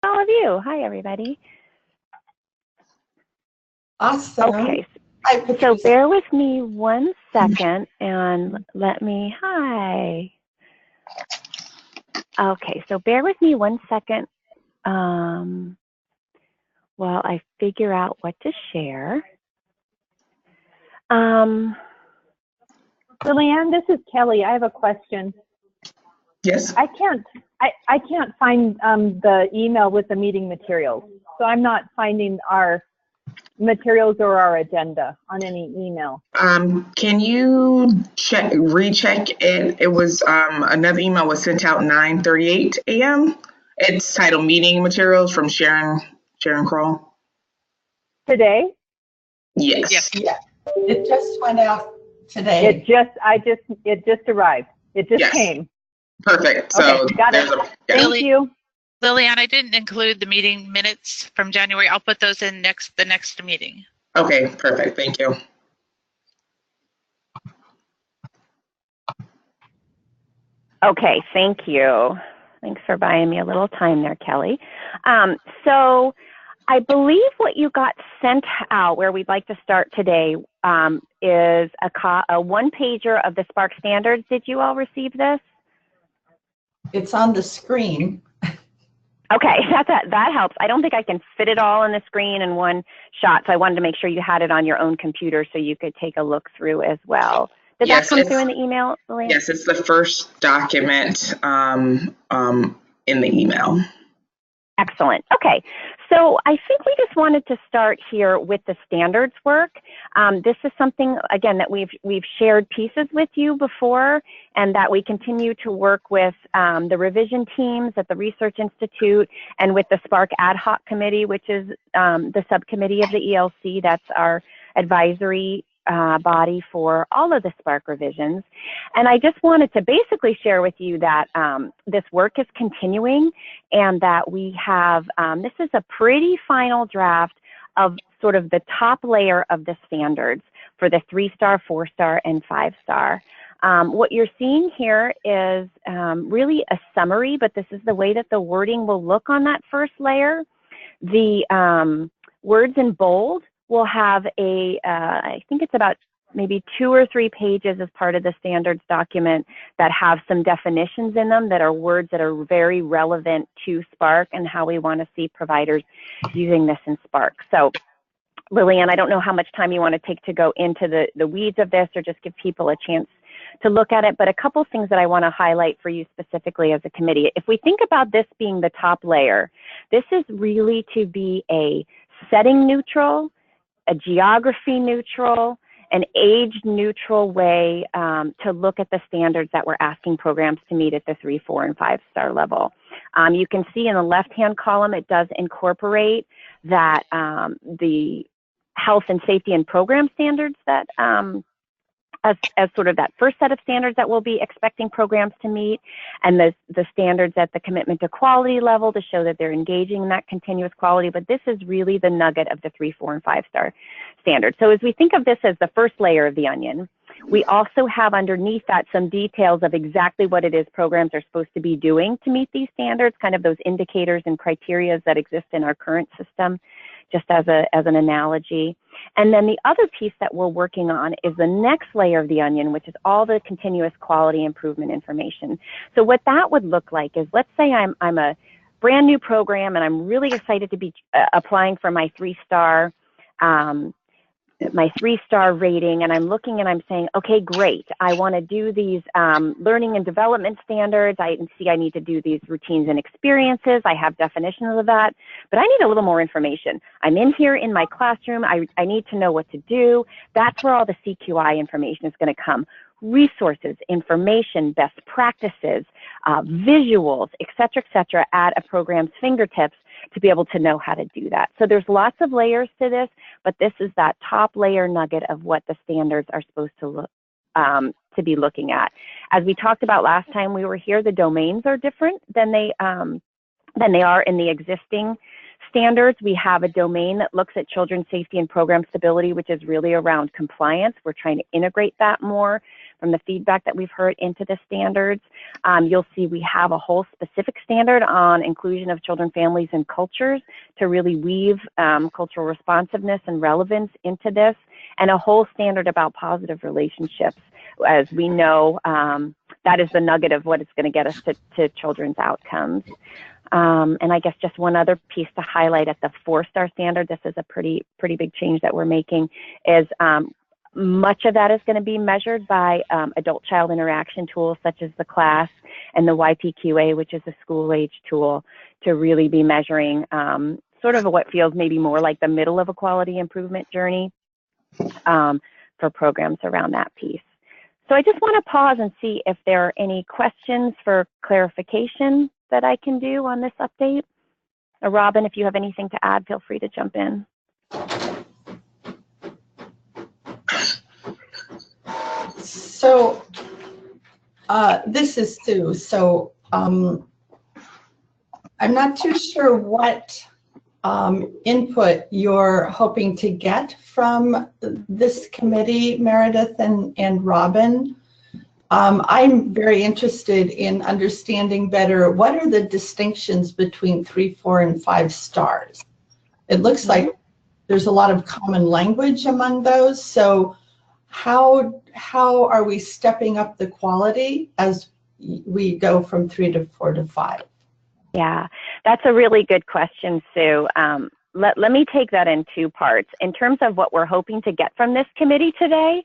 all of you. Hi, everybody. Awesome. Okay, so bear with me 1 second and let me, hi. Okay, so bear with me 1 second while I figure out what to share. Lillian, this is Kelly. I have a question. Yes. I can't find the email with the meeting materials. So I'm not finding our materials or our agenda on any email. Can you recheck it? It was another email was sent out 9:38 a.m. It's titled Meeting Materials from Sharon Kroll. Today? Yes. Yeah. It just went out today. It just arrived. It just came. Perfect. So okay, got it. Thank you. Lillian, I didn't include the meeting minutes from January. I'll put those in the next meeting. Okay, perfect. Thank you. Okay, thank you. Thanks for buying me a little time there, Kelly. So I believe what you got sent out, where we'd like to start today, is a one-pager of the Spark standards. Did you all receive this? It's on the screen. Okay, that helps. I don't think I can fit it all on the screen in one shot, so I wanted to make sure you had it on your own computer so you could take a look through as well. Did that come through in the email, Lillian? Yes, it's the first document in the email. Excellent. Okay, so I think we just wanted to start here with the standards work. This is something, again, that we've shared pieces with you before, and that we continue to work with the revision teams at the Research Institute and with the Spark Ad Hoc Committee, which is the subcommittee of the ELC. That's our advisory body for all of the Spark revisions. And I just wanted to basically share with you that this work is continuing, and that we have, this is a pretty final draft of sort of the top layer of the standards for the 3-star, 4-star, and 5-star. What you're seeing here is really a summary, but this is the way that the wording will look on that first layer. The words in bold will have I think it's about maybe 2 or 3 pages as part of the standards document that have some definitions in them that are words that are very relevant to Spark and how we want to see providers using this in Spark. So Lillian, I don't know how much time you want to take to go into the weeds of this, or just give people a chance to look at it, but a couple things that I want to highlight for you specifically as a committee. If we think about this being the top layer, this is really to be a setting neutral, a geography neutral, an age neutral way to look at the standards that we're asking programs to meet at the 3, 4, and 5-star level. You can see in the left-hand column, it does incorporate that the health and safety and program standards that as sort of that first set of standards that we'll be expecting programs to meet, and the standards at the commitment to quality level to show that they're engaging in that continuous quality. But this is really the nugget of the 3, 4, and 5-star standards. So as we think of this as the first layer of the onion, we also have underneath that some details of exactly what it is programs are supposed to be doing to meet these standards, kind of those indicators and criteria that exist in our current system, just as an analogy. And then the other piece that we're working on is the next layer of the onion, which is all the continuous quality improvement information. So what that would look like is, let's say I'm a brand new program and I'm really excited to be applying for my 3-star rating, and I'm looking and I'm saying, okay, great, I want to do these learning and development standards. I see I need to do these routines and experiences. I have definitions of that, but I need a little more information. I'm in here in my classroom. I need to know what to do. That's where all the CQI information is going to come. Resources, information, best practices, visuals, et cetera, at a program's fingertips to be able to know how to do that. So there's lots of layers to this, but this is that top layer nugget of what the standards are supposed to look to be looking at. As we talked about last time we were here, the domains are different than they are in the existing standards. We have a domain that looks at children's safety and program stability, which is really around compliance. We're trying to integrate that more from the feedback that we've heard into the standards. You'll see we have a whole specific standard on inclusion of children, families, and cultures to really weave cultural responsiveness and relevance into this, and a whole standard about positive relationships. As we know, that is the nugget of what is going to get us to children's outcomes. And I guess just one other piece to highlight at the 4-star standard, this is a pretty big change that we're making, is much of that is going to be measured by adult-child interaction tools such as the class and the YPQA, which is a school-age tool, to really be measuring sort of what feels maybe more like the middle of a quality improvement journey for programs around that piece. So I just want to pause and see if there are any questions for clarification that I can do on this update. Robin, if you have anything to add, feel free to jump in. So this is Sue. So I'm not too sure what input you're hoping to get from this committee, Meredith and Robin. I'm very interested in understanding better what are the distinctions between 3, 4, and 5 stars. It looks like there's a lot of common language among those. So how are we stepping up the quality as we go from 3 to 4 to 5? Yeah, that's a really good question, Sue. Let me take that in 2 parts. In terms of what we're hoping to get from this committee today,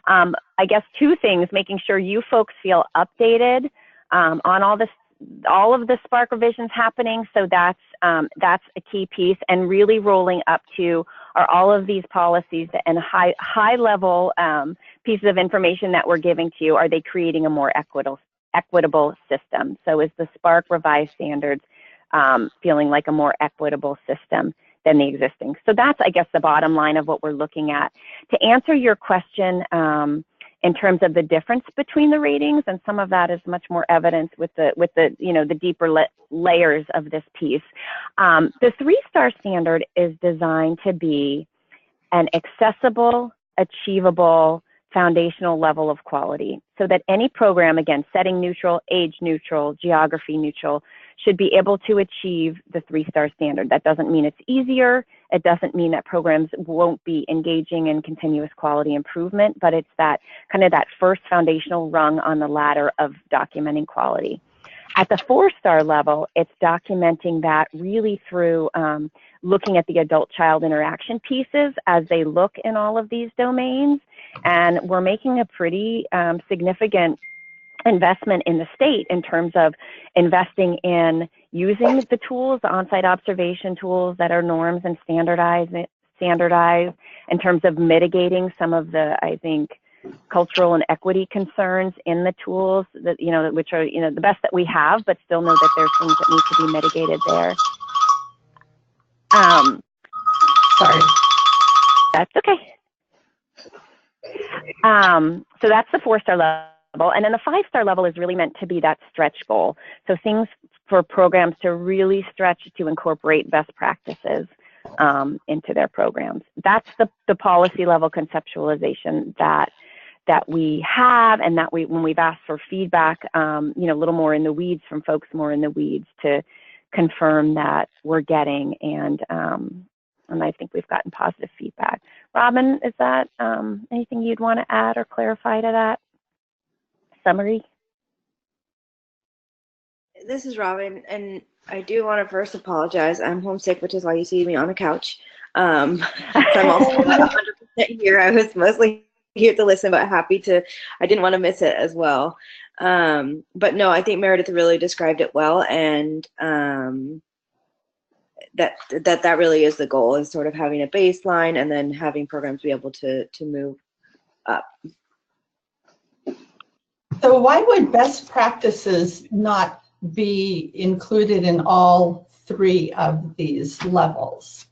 I guess 2 things: making sure you folks feel updated on all of the Spark revisions happening. So that's a key piece, and really rolling up to are all of these policies and high level pieces of information that we're giving to you, are they creating a more equitable system? So is the Spark revised standards feeling like a more equitable system than the existing? So that's, I guess, the bottom line of what we're looking at. To answer your question in terms of the difference between the ratings, and some of that is much more evident with the deeper layers of this piece. The 3-star standard is designed to be an accessible, achievable, foundational level of quality, so that any program, again, setting neutral, age neutral, geography neutral, should be able to achieve the 3-star standard. That doesn't mean it's easier. It doesn't mean that programs won't be engaging in continuous quality improvement, but it's that kind of that first foundational rung on the ladder of documenting quality. At the 4-star level, it's documenting that really through looking at the adult-child interaction pieces as they look in all of these domains. And we're making a pretty significant investment in the state in terms of investing in using the tools, the on-site observation tools that are norms and standardized in terms of mitigating some of the, I think, cultural and equity concerns in the tools that, which are, the best that we have, but still know that there's things that need to be mitigated there. Sorry. That's okay. So that's the 4-star level. And then the 5-star level is really meant to be that stretch goal. So things for programs to really stretch to incorporate best practices into their programs. That's the policy level conceptualization that we have, and that when we've asked for feedback, a little more in the weeds from folks more in the weeds to confirm that we're getting, and I think we've gotten positive feedback. Robin, is that anything you'd want to add or clarify to that summary? This is Robin, and I do want to first apologize. I'm homesick, which is why you see me on a couch. So I'm also not 100% here. I was mostly here to listen, but I didn't want to miss it as well. But no, I think Meredith really described it well, and that really is the goal, is sort of having a baseline and then having programs be able to move up. So why would best practices not be included in all 3 of these levels?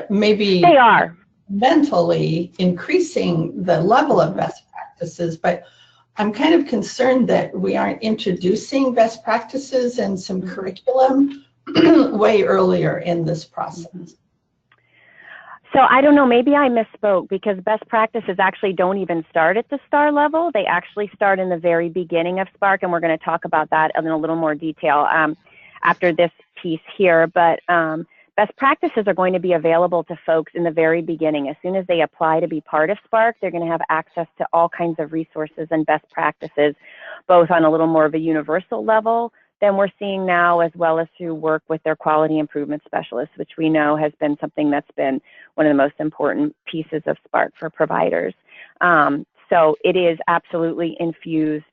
Maybe they are mentally increasing the level of best practices, but I'm kind of concerned that we aren't introducing best practices and some curriculum way earlier in this process. So I don't know, maybe I misspoke, because best practices actually don't even start at the STAR level. They actually start in the very beginning of Spark, and we're going to talk about that in a little more detail after this piece here. But best practices are going to be available to folks in the very beginning. As soon as they apply to be part of Spark, they're going to have access to all kinds of resources and best practices, both on a little more of a universal level than we're seeing now, as well as through work with their quality improvement specialists, which we know has been something that's been one of the most important pieces of Spark for providers. So it is absolutely infused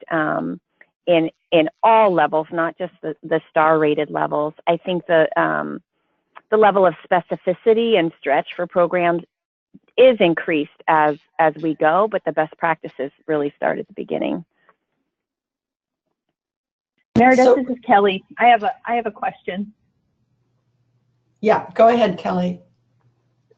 in all levels, not just the STAR rated levels. I think the level of specificity and stretch for programs is increased as we go, but the best practices really start at the beginning. Meredith, this is Kelly. I have a question. Yeah, go ahead, Kelly.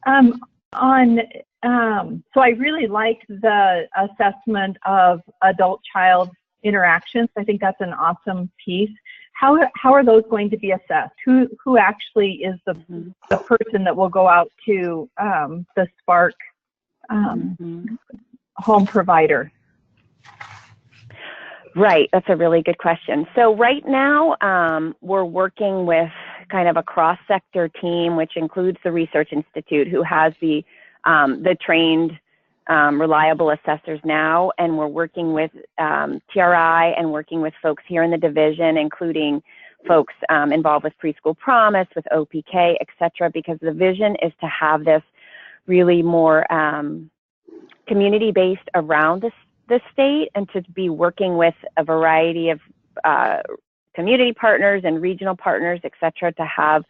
So I really like the assessment of adult-child interactions. I think that's an awesome piece. How are those going to be assessed? Who actually is the person that will go out to the Spark home provider? Right, that's a really good question. So right now, we're working with kind of a cross-sector team, which includes the Research Institute, who has the trained, reliable assessors now, and we're working with TRI and working with folks here in the division, including folks involved with Preschool Promise, with OPK, et cetera, because the vision is to have this really more community-based around the state, and to be working with a variety of community partners and regional partners, et cetera, to have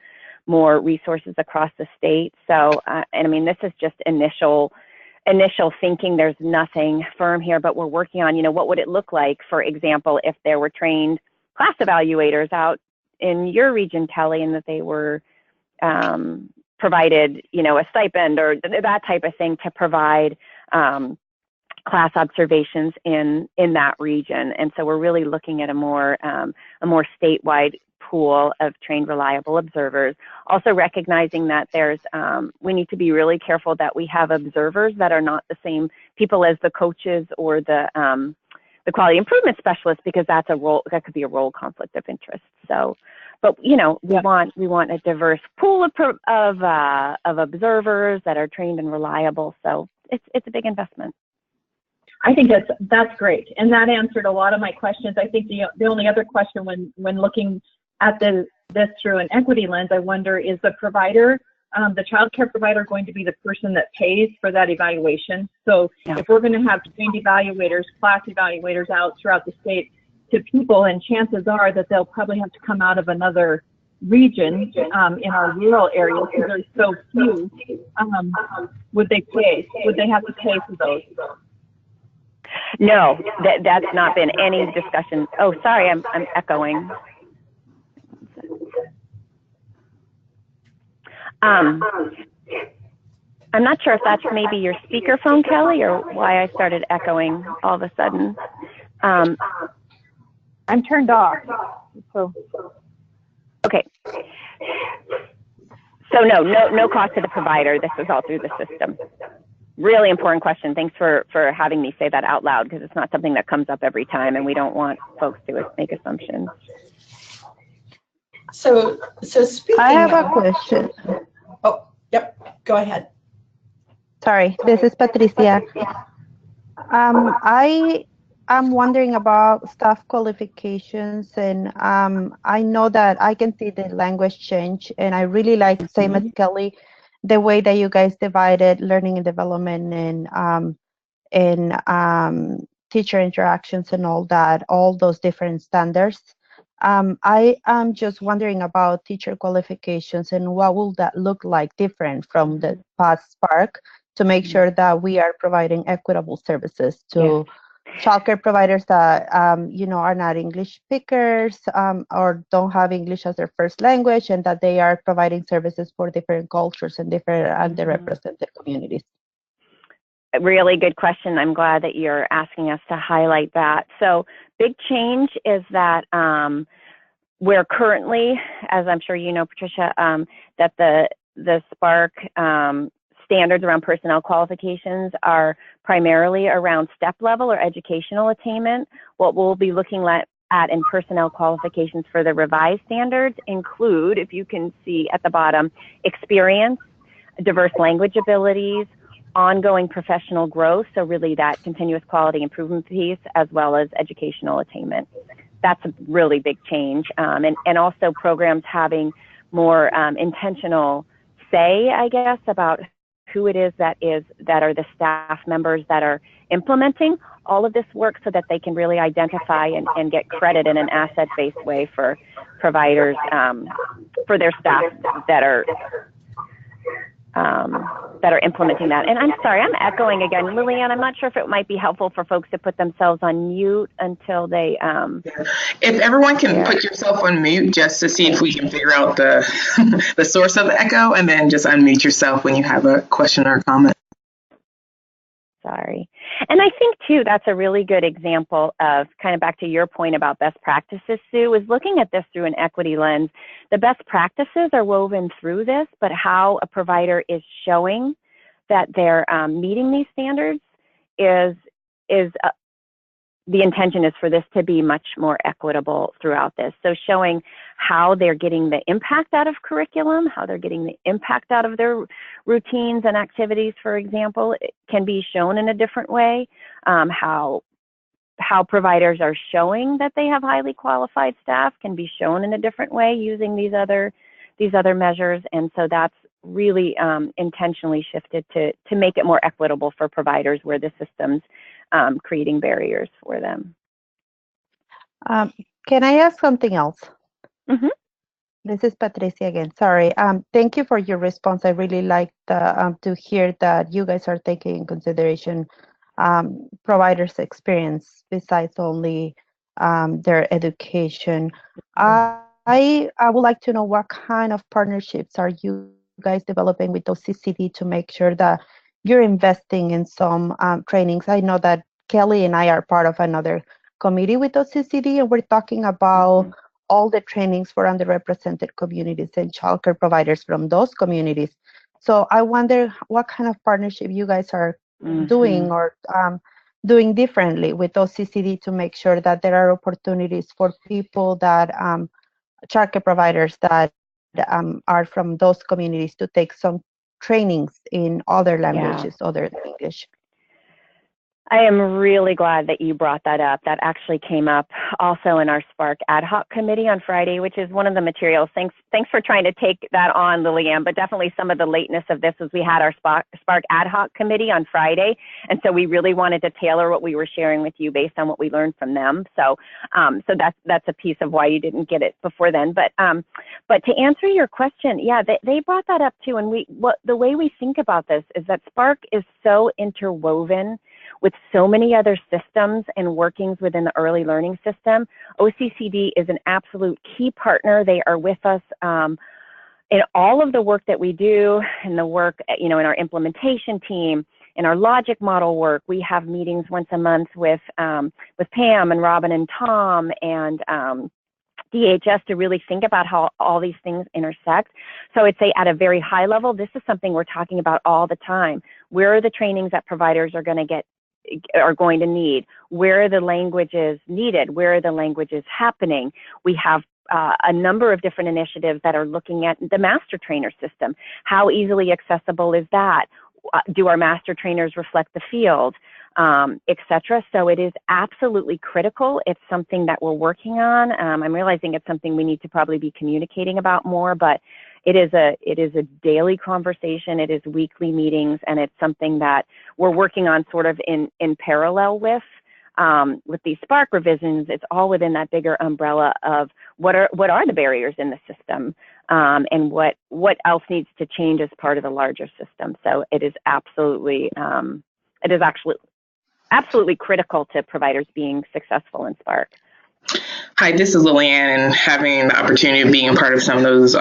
more resources across the state. So, and I mean, this is just initial thinking. There's nothing firm here, but we're working on, what would it look like, for example, if there were trained class evaluators out in your region, Kelly, and that they were provided, a stipend or that type of thing to provide class observations in that region. And so we're really looking at a more statewide pool of trained, reliable observers. Also recognizing that there's, we need to be really careful that we have observers that are not the same people as the coaches or the quality improvement specialists, because that could be a role conflict of interest. So, but we want a diverse pool of observers that are trained and reliable. So it's a big investment. I think that's great, and that answered a lot of my questions. I think the only other question when looking at this through an equity lens, I wonder, is the provider, the child care provider, going to be the person that pays for that evaluation? So if we're going to have trained evaluators, class evaluators out throughout the state to people, and chances are that they'll probably have to come out of another region in our rural areas, because there's so few, would they pay? Would they have to pay for those? No, that's not been any discussion. Oh, sorry, I'm echoing. I'm not sure if that's maybe your speakerphone, Kelly, or why I started echoing all of a sudden. I'm turned off. So. Okay. So no cost to the provider. This is all through the system. Really important question. Thanks for having me say that out loud, because it's not something that comes up every time, and we don't want folks to make assumptions. So speaking I have a question. Oh, yep, go ahead. Sorry, this is Patricia. I'm wondering about staff qualifications, and I know that I can see the language change, and I really like, same as Kelly, the way that you guys divided learning and development and teacher interactions and all that, all those different standards. I am just wondering about teacher qualifications, and what will that look like different from the past Spark, to make sure that we are providing equitable services to childcare providers that are not English speakers or don't have English as their first language, and that they are providing services for different cultures and different underrepresented communities. A really good question. I'm glad that you're asking us to highlight that. So big change is that we're currently, as I'm sure you know, Patricia, that the Spark standards around personnel qualifications are primarily around step level or educational attainment. What we'll be looking at in personnel qualifications for the revised standards include, if you can see at the bottom, experience, diverse language abilities, ongoing professional growth, so really that continuous quality improvement piece, as well as educational attainment. That's a really big change. And also programs having more intentional say, I guess, about who it is that are the staff members that are implementing all of this work, so that they can really identify and get credit in an asset-based way for providers, for their staff that are implementing that. And I'm sorry, I'm echoing again. Lillian, I'm not sure if it might be helpful for folks to put themselves on mute until they... If everyone can put yourself on mute, just to see if we can figure out the, the source of the echo, and then just unmute yourself when you have a question or a comment. Sorry. And I think, too, that's a really good example of, kind of back to your point about best practices, Sue, is looking at this through an equity lens. The best practices are woven through this, but how a provider is showing that they're meeting these standards is the intention is for this to be much more equitable throughout this. So showing how they're getting the impact out of curriculum, how they're getting the impact out of their routines and activities, for example, it can be shown in a different way. How providers are showing that they have highly qualified staff can be shown in a different way using these other measures. And so that's really intentionally shifted to make it more equitable for providers where the system's creating barriers for them. Can I ask something else? Mm-hmm. This is Patricia again. Sorry. Thank you for your response. I really like to hear that you guys are taking in consideration providers' experience besides only their education. I would like to know what kind of partnerships are you guys developing with those CCD to make sure that you're investing in some trainings. I know that Kelly and I are part of another committee with OCCD, and we're talking about all the trainings for underrepresented communities and childcare providers from those communities. So I wonder what kind of partnership you guys are doing or doing differently with OCCD to make sure that there are opportunities for people that childcare providers that are from those communities to take some trainings in other languages other than English. I am really glad that you brought that up. That actually came up also in our Spark ad hoc committee on Friday, which is one of the materials. Thanks for trying to take that on, Lillian, but definitely some of the lateness of this was we had our Spark ad hoc committee on Friday, and so we really wanted to tailor what we were sharing with you based on what we learned from them. So that's a piece of why you didn't get it before then. But to answer your question, yeah, they brought that up too, and the way we think about this is that Spark is so interwoven with so many other systems and workings within the early learning system. OCCD is an absolute key partner. They are with us in all of the work that we do, in the work, in our implementation team, in our logic model work. We have meetings once a month with Pam and Robin and Tom and DHS to really think about how all these things intersect. So I'd say at a very high level, this is something we're talking about all the time. Where are the trainings that providers are going to need? Where are the languages needed? Where are the languages happening? We have a number of different initiatives that are looking at the master trainer system. How easily accessible is that? Do our master trainers reflect the field, etc.? So it is absolutely critical. It's something that we're working on. I'm realizing it's something we need to probably be communicating about more, but it is a daily conversation. It is weekly meetings, and it's something that we're working on sort of in parallel with these Spark revisions. It's all within that bigger umbrella of what are the barriers in the system, and what else needs to change as part of the larger system. So it is absolutely absolutely critical to providers being successful in Spark. Hi, this is Lillian, and having the opportunity of being a part of some of those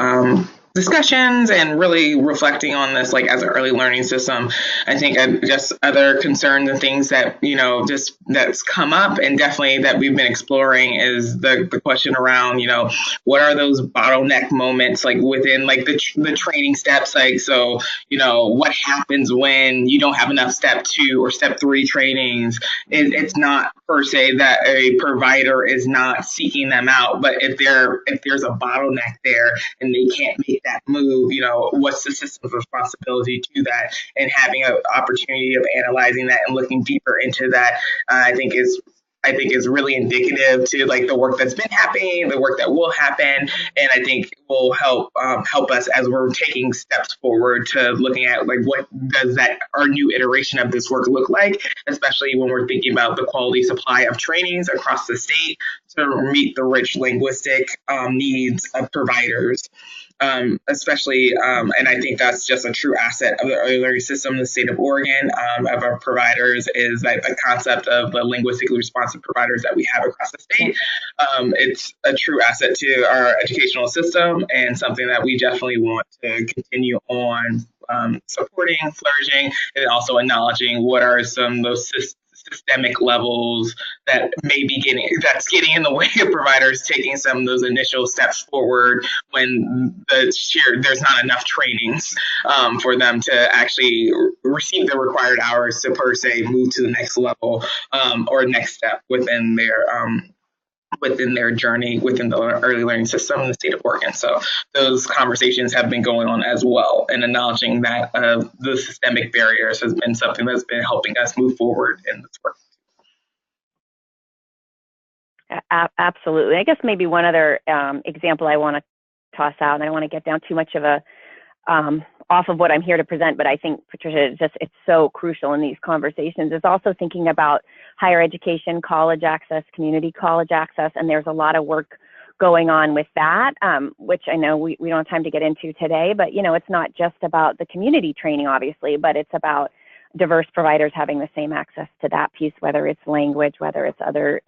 discussions and really reflecting on this like as an early learning system. I think just other concerns and things that just that's come up and definitely that we've been exploring is the question around what are those bottleneck moments like within like the training steps, like so what happens when you don't have enough step 2 or step 3 trainings. It's not per se that a provider is not seeking them out, but if there's a bottleneck there and they can't make that move, what's the system's responsibility to that, and having an opportunity of analyzing that and looking deeper into that, I think is really indicative to like the work that's been happening, the work that will happen, and I think will help us as we're taking steps forward to looking at like what does that our new iteration of this work look like, especially when we're thinking about the quality supply of trainings across the state to meet the rich linguistic needs of providers. Especially, and I think that's just a true asset of the early learning system in the state of Oregon, of our providers, is that the concept of the linguistically responsive providers that we have across the state. It's a true asset to our educational system and something that we definitely want to continue on supporting, flourishing, and also acknowledging what are some of those systemic levels that may be getting in the way of providers taking some of those initial steps forward when there's not enough trainings for them to actually receive the required hours to per se move to the next level or next step within their journey within the early learning system in the state of Oregon. So those conversations have been going on as well, and acknowledging that the systemic barriers has been something that's been helping us move forward in this work. Absolutely. I guess maybe one other example I want to toss out, and I don't want to get down too much of a off of what I'm here to present, but I think, Patricia, it's so crucial in these conversations, is also thinking about higher education, college access, community college access, and there's a lot of work going on with that, which I know we don't have time to get into today, but it's not just about the community training, obviously, but it's about diverse providers having the same access to that piece, whether it's language, whether it's other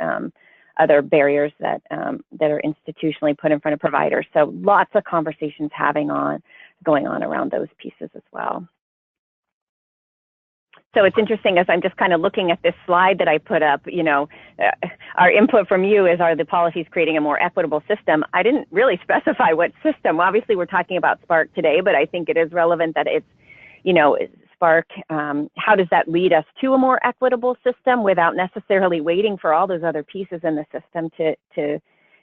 barriers that are institutionally put in front of providers. So lots of conversations going on around those pieces as well. So it's interesting, as I'm just kind of looking at this slide that I put up, our input from you is, are the policies creating a more equitable system? I didn't really specify what system. Obviously, we're talking about Spark today, but I think it is relevant that it's, Spark, how does that lead us to a more equitable system without necessarily waiting for all those other pieces in the system to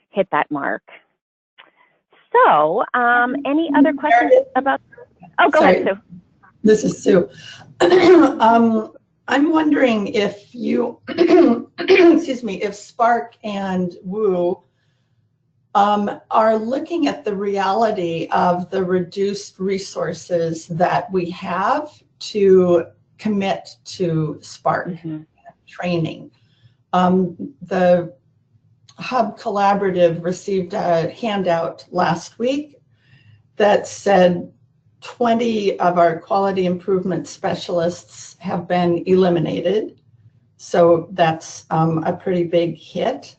hit that mark? So, any other questions about? Oh, go ahead, Sue. This is Sue. I'm wondering if you, excuse me, if Spark and WU are looking at the reality of the reduced resources that we have to commit to Spark training. The Hub Collaborative received a handout last week that said 20 of our quality improvement specialists have been eliminated. So that's a pretty big hit.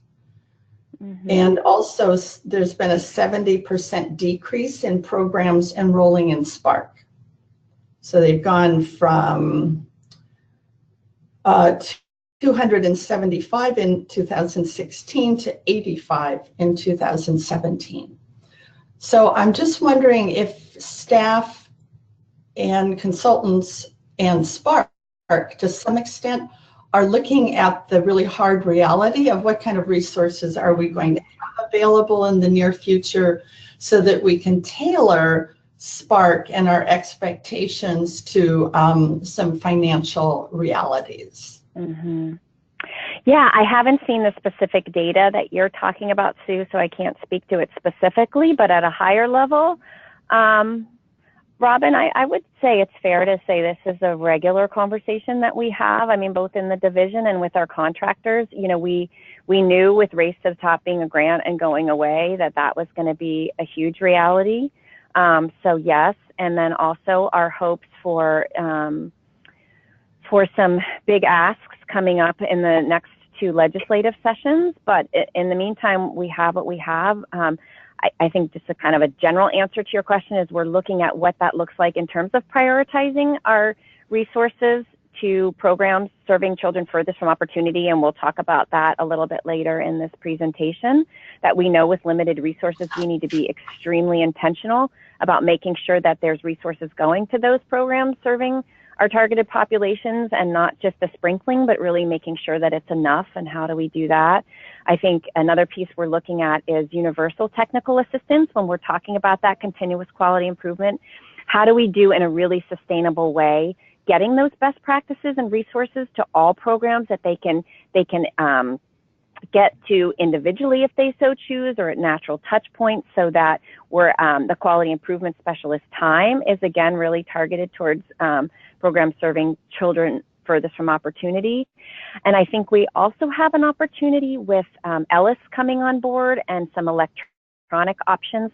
And also there's been a 70% decrease in programs enrolling in Spark. So they've gone from 275 in 2016 to 85 in 2017. So I'm just wondering if staff and consultants and Spark, to some extent, are looking at the really hard reality of what kind of resources are we going to have available in the near future so that we can tailor Spark and our expectations to some financial realities. Yeah, I haven't seen the specific data that you're talking about, Sue, so I can't speak to it specifically, but at a higher level, Robin, I would say it's fair to say this is a regular conversation that we have. I mean, both in the division and with our contractors. We knew with Race to the Top being a grant and going away that was going to be a huge reality. So yes, and then also our hopes for some big asks coming up in the next 2 legislative sessions. But in the meantime, we have what we have. I think just a kind of a general answer to your question is we're looking at what that looks like in terms of prioritizing our resources to programs serving children furthest from opportunity, and we'll talk about that a little bit later in this presentation, that we know with limited resources we need to be extremely intentional about making sure that there's resources going to those programs serving our targeted populations, and not just a sprinkling, but really making sure that it's enough. And how do we do that? I think another piece we're looking at is universal technical assistance. When we're talking about that continuous quality improvement, how do we do in a really sustainable way getting those best practices and resources to all programs that they can get to individually if they so choose, or at natural touch points, so that we're the quality improvement specialist time is again really targeted towards programs serving children furthest from opportunity. And I think we also have an opportunity with ELC coming on board and some electronic options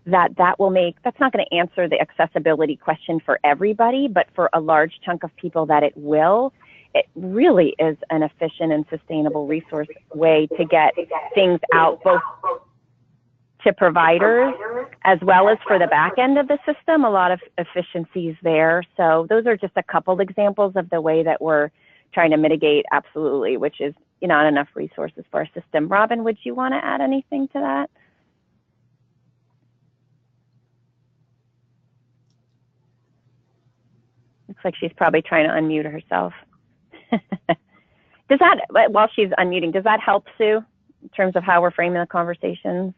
that will make, that's not going to answer the accessibility question for everybody, but for a large chunk of people that it will. It really is an efficient and sustainable resource way to get things out both to providers as well as for the back end of the system, a lot of efficiencies there. So those are just a couple examples of the way that we're trying to mitigate absolutely, which is not enough resources for our system. Robin, would you want to add anything to that? Looks like she's probably trying to unmute herself. Does that, while she's unmuting, does that help, Sue, in terms of how we're framing the conversations?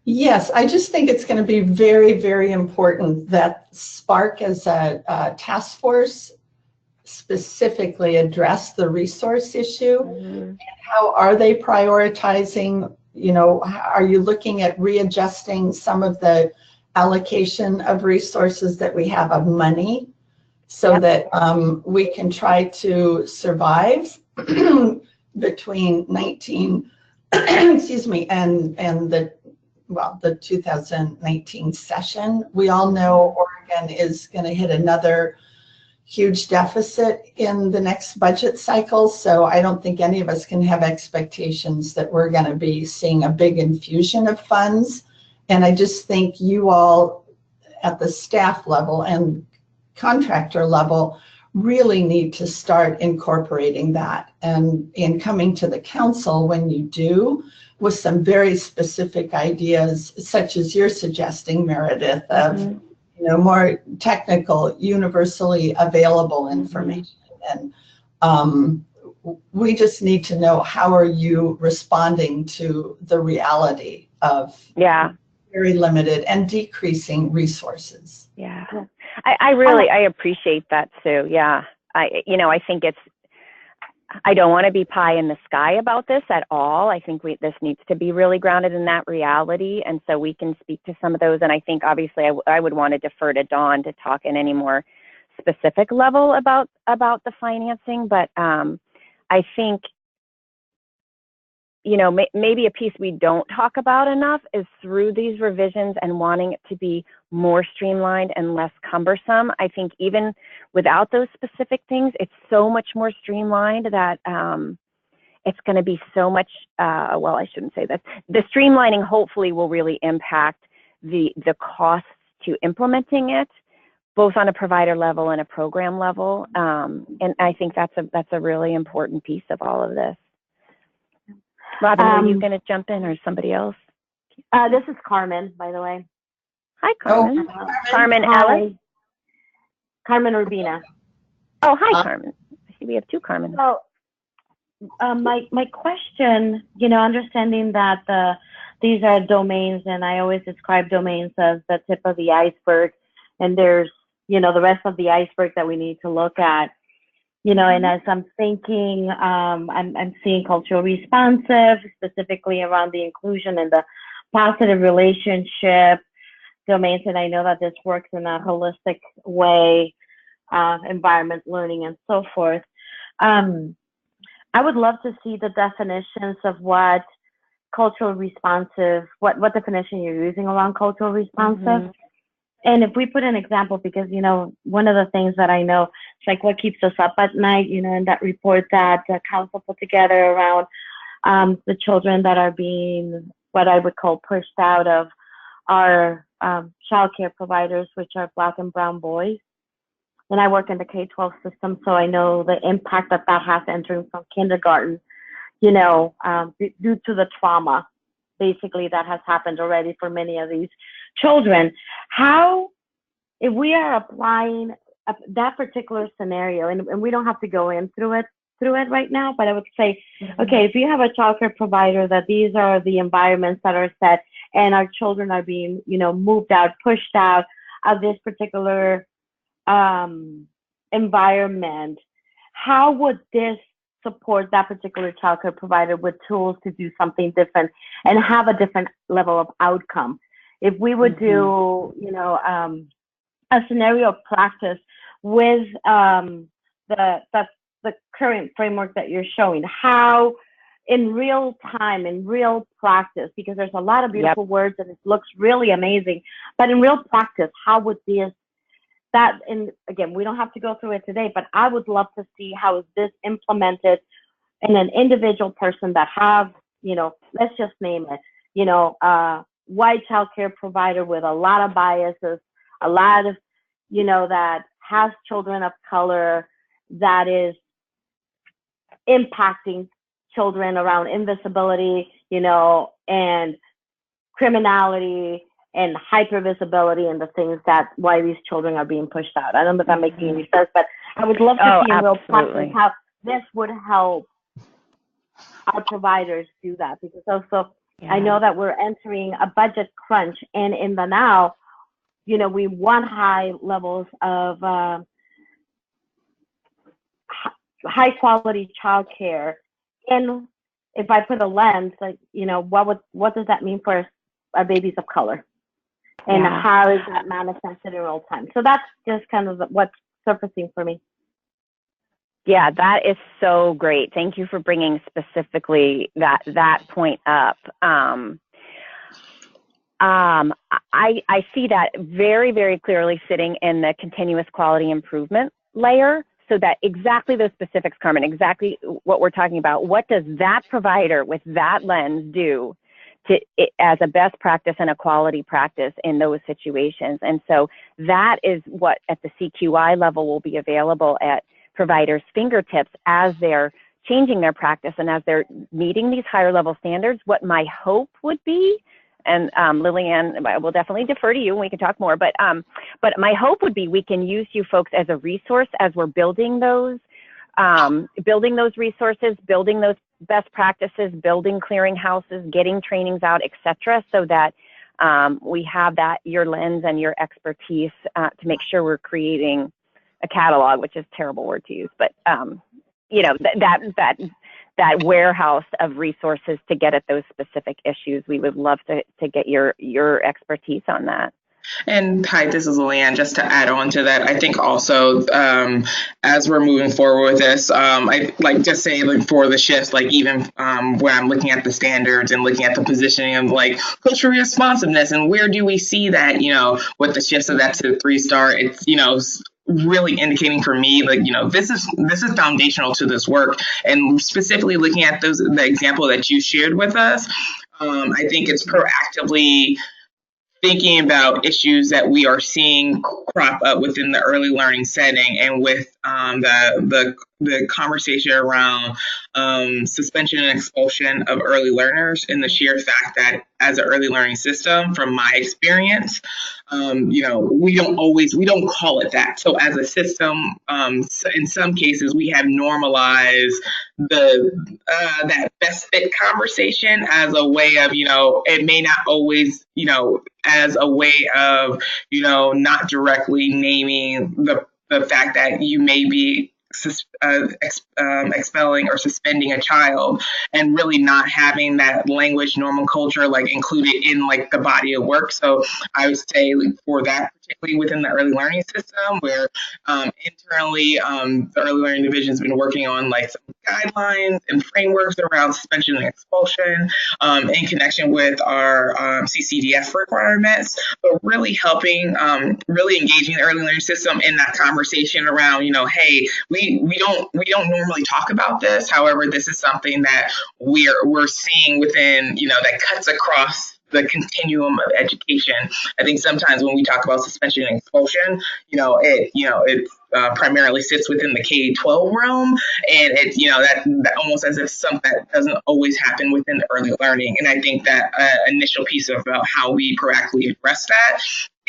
Yes, I just think it's going to be very, very important that Spark as a task force specifically address the resource issue. And how are they prioritizing? Are you looking at readjusting some of the allocation of resources that we have of money so that we can try to survive between 19, excuse me, and the 2019 session. We all know Oregon is going to hit another huge deficit in the next budget cycle. So I don't think any of us can have expectations that we're going to be seeing a big infusion of funds. And I just think you all at the staff level and contractor level really need to start incorporating that, and in coming to the council when you do with some very specific ideas, such as you're suggesting, Meredith, of more technical, universally available information. And we just need to know, how are you responding to the reality of very limited and decreasing resources? I appreciate that, Sue. I think I don't want to be pie in the sky about this at all. I think this needs to be really grounded in that reality. And so we can speak to some of those. And I think obviously I would want to defer to Dawn to talk in any more specific level about the financing. But I think, maybe a piece we don't talk about enough is through these revisions and wanting it to be more streamlined and less cumbersome. I think even without those specific things, it's so much more streamlined that it's going to be so much, well, I shouldn't say that. The streamlining hopefully will really impact the costs to implementing it, both on a provider level and a program level. And I think that's a really important piece of all of this. Robin, are you going to jump in, or somebody else? This is Carmen, by the way. Hi, Carmen. Carmen Ellis? Carmen Urbina. Oh, hi, Carmen. I see we have two Carmen. So, my question, understanding that these are domains, and I always describe domains as the tip of the iceberg, and there's, the rest of the iceberg that we need to look at. And as I'm thinking, I'm seeing cultural responsive, specifically around the inclusion and the positive relationship domains. And I know that this works in a holistic way, environment, learning, and so forth. I would love to see the definitions of what cultural responsive, what definition you're using around cultural responsive. And if we put an example, because, one of the things that I know, it's like what keeps us up at night, in that report that the council put together around the children that are being, what I would call, pushed out of are child care providers, which are Black and brown boys. And I work in the K-12 system, so I know the impact that has entering from kindergarten, due to the trauma, basically, that has happened already for many of these children. How, if we are applying that particular scenario, and we don't have to go in through it right now, but I would say, okay, if you have a child care provider that these are the environments that are set and our children are being, moved out, pushed out of this particular environment, how would this support that particular child care provider with tools to do something different and have a different level of outcome? If we would do, a scenario of practice with the current framework that you're showing, how in real time, in real practice, because there's a lot of beautiful words and it looks really amazing, but in real practice, how would and again, we don't have to go through it today, but I would love to see how is this implemented in an individual person that have, let's just name it, white child care provider with a lot of biases, a lot of, that has children of color, that is impacting children around invisibility, and criminality and hypervisibility and the things that why these children are being pushed out. I don't know if I'm making any sense, but I would love to see in real practice how this would help our providers do that, because also I know that we're entering a budget crunch, and in the now, we want high levels of high quality childcare. And if I put a lens, like, what does that mean for our babies of color? And how is that manifested in real time? So that's just kind of what's surfacing for me. Yeah, that is so great. Thank you for bringing specifically that point up. I see that very, very clearly sitting in the continuous quality improvement layer, so that exactly those specifics, Carmen, exactly what we're talking about. What does that provider with that lens do as a best practice and a quality practice in those situations? And so that is what at the CQI level will be available at providers' fingertips as they're changing their practice and as they're meeting these higher level standards. What my hope would be, and Lillian, I will definitely defer to you and we can talk more, but my hope would be we can use you folks as a resource as we're building those resources, building those best practices, building clearinghouses, getting trainings out, etc., so that we have your lens and your expertise to make sure we're creating a catalog, which is a terrible word to use, but that warehouse of resources to get at those specific issues. We would love to get your expertise on that. And hi, this is Lillian. Just to add on to that, I think also as we're moving forward with this, I like just say for the shifts, like even when I'm looking at the standards and looking at the positioning of like cultural responsiveness and where do we see that, with the shifts of that to 3-star, it's, really indicating for me, like, this is foundational to this work. And specifically looking at the example that you shared with us, I think it's proactively thinking about issues that we are seeing crop up within the early learning setting, and with the conversation around suspension and expulsion of early learners, and the sheer fact that as an early learning system, from my experience, we don't call it that. So as a system, in some cases, we have normalized that best fit conversation as a way of, it may not always, as a way of, not directly naming the fact that you may be expelling or suspending a child, and really not having that language, normal culture, like included in like the body of work. So I would say for that, particularly within the early learning system, where internally the early learning division has been working on like some guidelines and frameworks around suspension and expulsion in connection with our CCDF requirements, but really helping, really engaging the early learning system in that conversation around, hey, we don't normally talk about this. However, this is something that we're seeing within, that cuts across the continuum of education. I think sometimes when we talk about suspension and expulsion, it primarily sits within the K-12 realm, and it's that almost as if something that doesn't always happen within the early learning. And I think that initial piece about how we proactively address that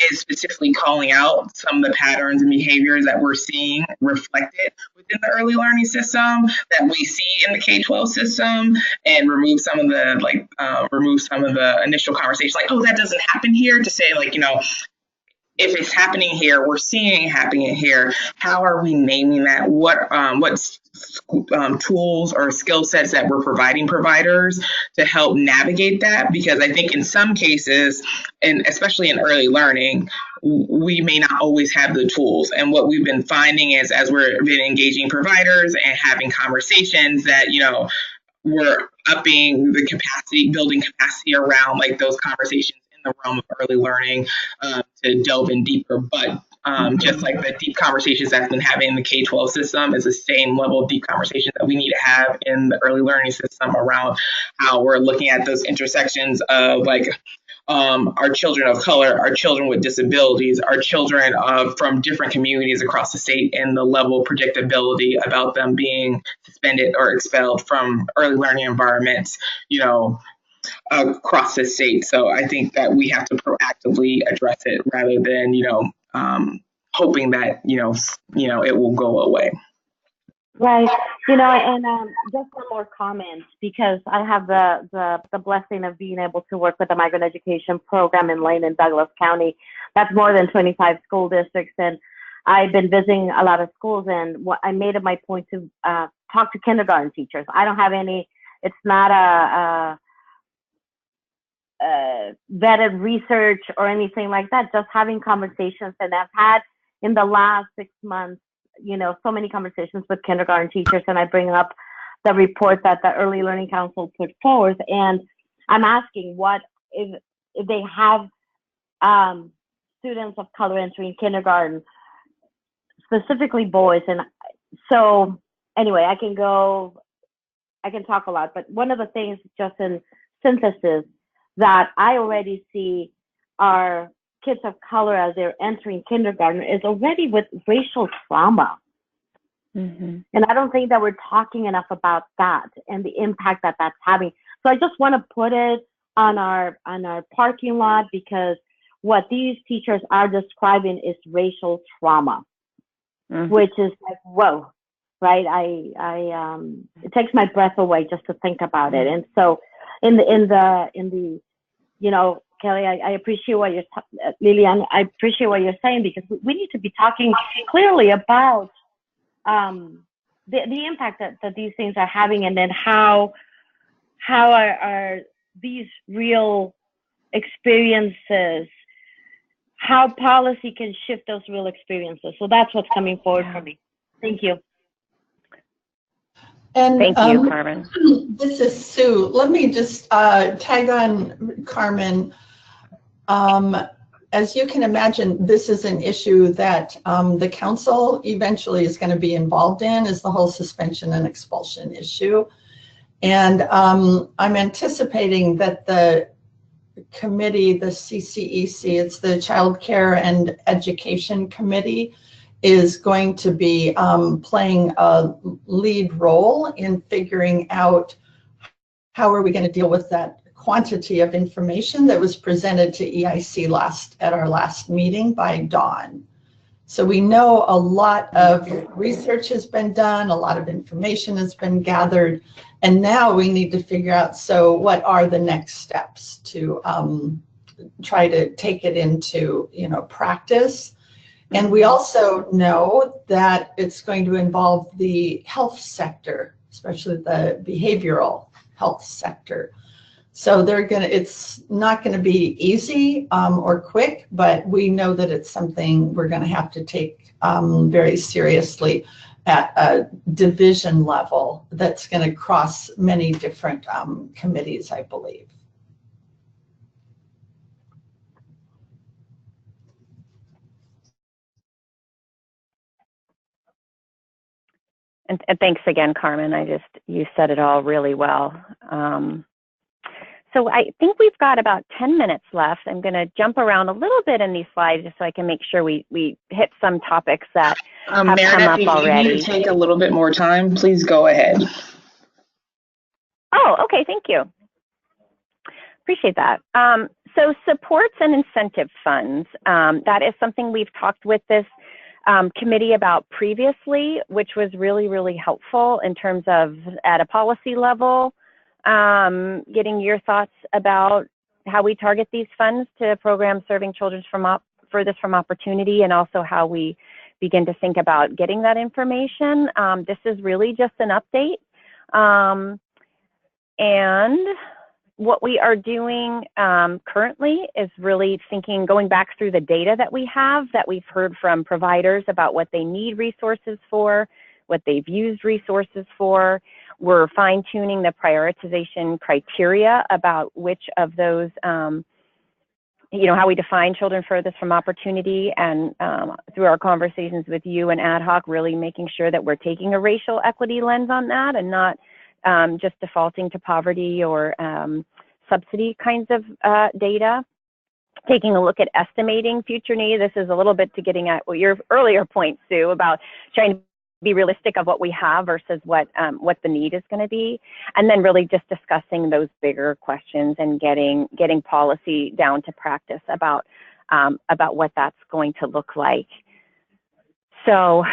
is specifically calling out some of the patterns and behaviors that we're seeing reflected within the early learning system that we see in the K-12 system, and remove some of the initial conversations like, oh, that doesn't happen here, to say if it's happening here, we're seeing it happening here. How are we naming that? What tools or skill sets that we're providing providers to help navigate that? Because I think in some cases, and especially in early learning, we may not always have the tools. And what we've been finding is, as we've been engaging providers and having conversations, that we're upping the capacity, building capacity around those conversations in the realm of early learning, to delve in deeper. But just like the deep conversations that's been having in the K-12 system is the same level of deep conversations that we need to have in the early learning system around how we're looking at those intersections of our children of color, our children with disabilities, our children from different communities across the state, and the level of predictability about them being suspended or expelled from early learning environments, across the state. So I think that we have to proactively address it rather than, hoping that, it will go away. Right. And just one more comment, because I have the blessing of being able to work with the migrant education program in Lane and Douglas County. That's more than 25 school districts. And I've been visiting a lot of schools, and what I made it my point to talk to kindergarten teachers. I don't have any, it's not a vetted research or anything like that, just having conversations. And I've had in the last 6 months, so many conversations with kindergarten teachers, and I bring up the report that the Early Learning Council put forth, and I'm asking what if they have students of color entering kindergarten, specifically boys. And so anyway, I can talk a lot, but one of the things, just in synthesis, that I already see are kids of color as they're entering kindergarten is already with racial trauma. Mm-hmm. And I don't think that we're talking enough about that and the impact that that's having. So I just want to put it on our parking lot, because what these teachers are describing is racial trauma, mm-hmm. which is like, whoa, right? It takes my breath away just to think about it. And so in the Kelly, I appreciate what you're, Lilian, I appreciate what you're saying, because we need to be talking clearly about the impact that these things are having, and then how are these real experiences, how policy can shift those real experiences. So that's what's coming forward for me. Thank you. And thank you, Carmen. This is Sue. Let me just tag on Carmen. As you can imagine, this is an issue that the council eventually is going to be involved in, is the whole suspension and expulsion issue. And I'm anticipating that the committee, the CCEC, it's the Child Care and Education Committee, is going to be playing a lead role in figuring out how are we going to deal with that quantity of information that was presented to EIC at our last meeting by Dawn. So we know a lot of research has been done, a lot of information has been gathered, and now we need to figure out, so what are the next steps to try to take it into practice. And we also know that it's going to involve the health sector, especially the behavioral health sector. So it's not going to be easy or quick, but we know that it's something we're going to have to take very seriously at a division level that's going to cross many different committees, I believe. And thanks again, Carmen. You said it all really well. So I think we've got about 10 minutes left. I'm going to jump around a little bit in these slides just so I can make sure we hit some topics that have Meredith, come up if already. you need to take a little bit more time, please go ahead. Oh, okay, thank you. Appreciate that. So supports and incentive funds, that is something we've talked with this committee about previously, which was really, really helpful in terms of at a policy level, getting your thoughts about how we target these funds to programs serving children furthest from opportunity, and also how we begin to think about getting that information. This is really just an update. And what we are doing currently is really thinking, going back through the data that we have, that we've heard from providers about what they need resources for, what they've used resources for. We're fine-tuning the prioritization criteria about which of those, you know, how we define children furthest from opportunity, and through our conversations with you and ad hoc, really making sure that we're taking a racial equity lens on that and not just defaulting to poverty or subsidy kinds of data. Taking a look at estimating future need. This is a little bit to getting at your earlier point, Sue, about trying to be realistic of what we have versus what the need is going to be, and then really just discussing those bigger questions and getting policy down to practice about what that's going to look like. So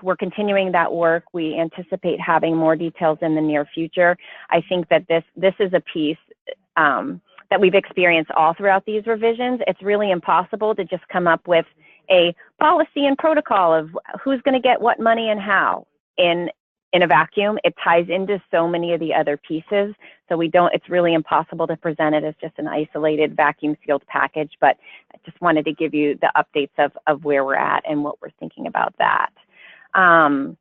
we're continuing that work. We anticipate having more details in the near future. I think that this is a piece that we've experienced all throughout these revisions. It's really impossible to just come up with a policy and protocol of who's going to get what money and how in a vacuum. It ties into so many of the other pieces. So it's really impossible to present it as just an isolated vacuum sealed package, but I just wanted to give you the updates of where we're at and what we're thinking about that. And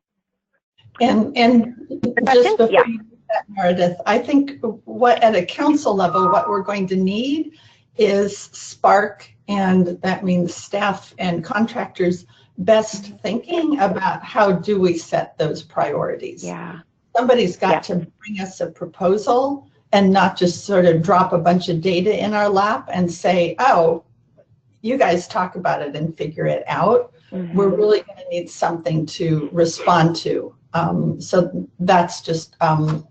just before you do that, Meredith, I think at a council level, what we're going to need is Spark, and that means staff and contractors, best thinking about how do we set those priorities. Yeah. Somebody's got to bring us a proposal and not just sort of drop a bunch of data in our lap and say, oh, you guys talk about it and figure it out. Mm-hmm. We're really going to need something to respond to. So that's just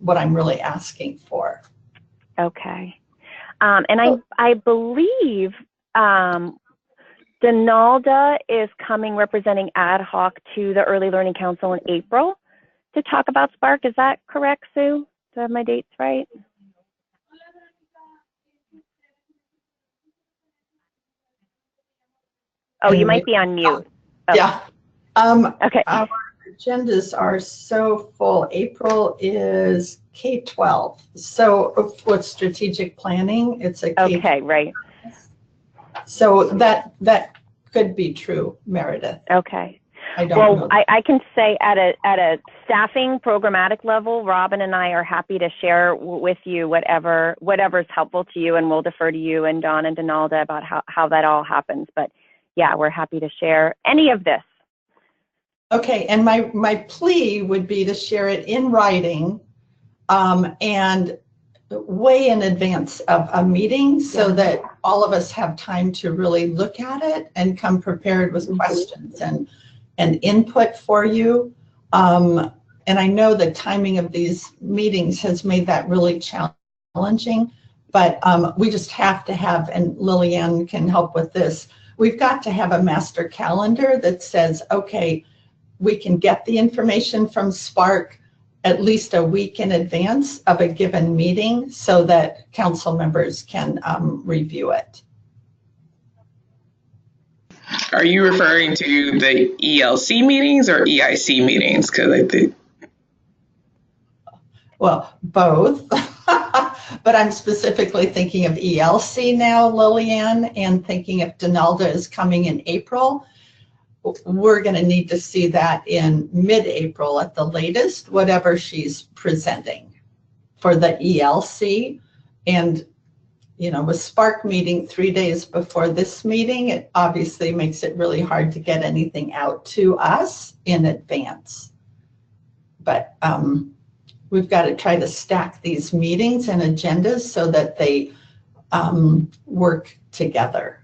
what I'm really asking for. Okay. And I believe Donalda is coming representing ad hoc to the Early Learning Council in April to talk about Spark. Is that correct, Sue? Do I have my dates right? Oh, you might be on mute. Oh. Yeah. Okay. Our agendas are so full. April is K-12. So with strategic planning, it's a K-12. Okay, right. So that could be true, Meredith. Okay. I don't know. I can say at a staffing programmatic level, Robin and I are happy to share with you whatever is helpful to you, and we'll defer to you and Dawn and Donalda about how that all happens. But yeah, we're happy to share any of this. Okay, and my plea would be to share it in writing and way in advance of a meeting so that all of us have time to really look at it and come prepared with questions and input for you. And I know the timing of these meetings has made that really challenging, but we just have to have, and Lillian can help with this, we've got to have a master calendar that says, okay, we can get the information from Spark at least a week in advance of a given meeting so that council members can review it. Are you referring to the ELC meetings or EIC meetings? Because I think. Well, both. But I'm specifically thinking of ELC now, Lillian, and thinking if Donalda is coming in April, we're going to need to see that in mid-April at the latest, whatever she's presenting for the ELC. And, you know, with Spark meeting 3 days before this meeting, it obviously makes it really hard to get anything out to us in advance. But we've got to try to stack these meetings and agendas so that they work together.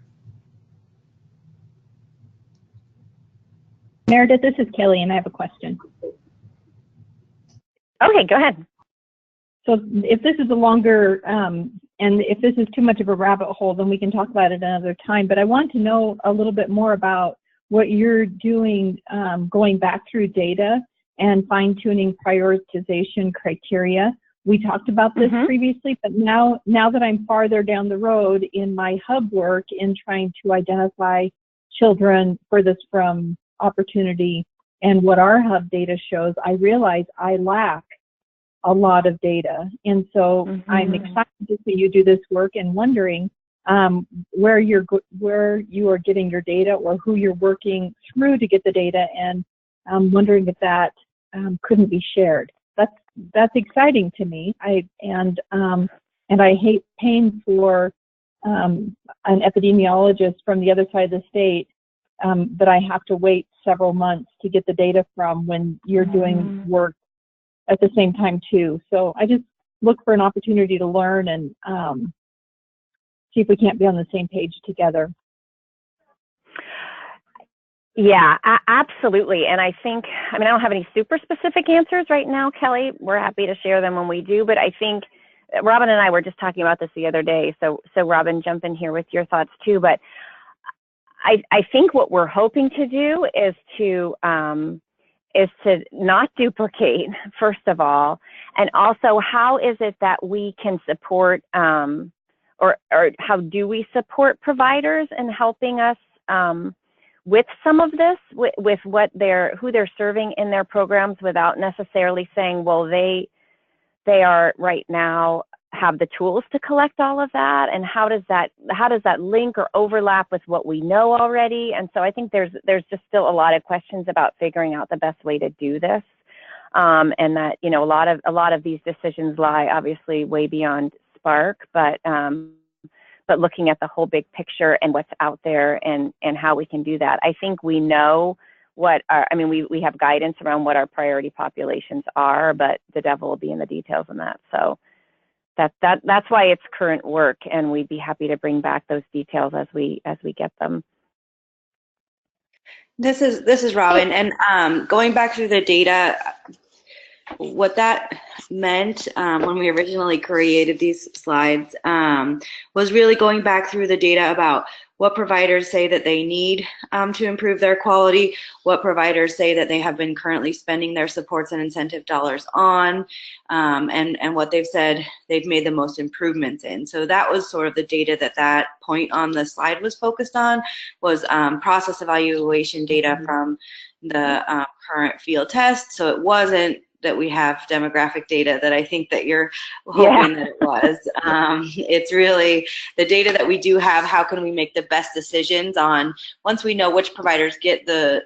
Meredith, this is Kelly, and I have a question. Okay, go ahead. So if this is a longer, and if this is too much of a rabbit hole, then we can talk about it another time. But I want to know a little bit more about what you're doing, going back through data and fine-tuning prioritization criteria. We talked about this previously, but now that I'm farther down the road in my hub work in trying to identify children furthest from opportunity and what our hub data shows, I realize I lack a lot of data. And so I'm excited to see you do this work and wondering where you are getting your data or who you're working through to get the data, and I'm wondering if that couldn't be shared. That's exciting to me. And I hate paying for an epidemiologist from the other side of the state that I have to wait several months to get the data from when you're doing work at the same time too. So I just look for an opportunity to learn and see if we can't be on the same page together. Yeah, absolutely. And I think, I don't have any super specific answers right now, Kelly. We're happy to share them when we do, but I think Robin and I were just talking about this the other day. So Robin, jump in here with your thoughts too. But I think what we're hoping to do is to not duplicate, first of all, and also how is it that we can support, or how do we support providers in helping us with some of this, with what who they're serving in their programs, without necessarily saying, well, they are right now have the tools to collect all of that, and how does that link or overlap with what we know already? And so I think there's just still a lot of questions about figuring out the best way to do this, and that a lot of these decisions lie obviously way beyond Spark, but looking at the whole big picture and what's out there and how we can do that. I think we know what we have guidance around what our priority populations are, but the devil will be in the details on that. So that's why it's current work, and we'd be happy to bring back those details as we get them. This is Robin, and going back through the data, what that meant when we originally created these slides was really going back through the data about what providers say that they need to improve their quality, what providers say that they have been currently spending their supports and incentive dollars on, and what they've said they've made the most improvements in. So that was sort of the data that point on the slide was focused on, was process evaluation data from the current field test. So it wasn't that we have demographic data that I think that you're hoping that it was. It's really the data that we do have. How can we make the best decisions on, once we know which providers get the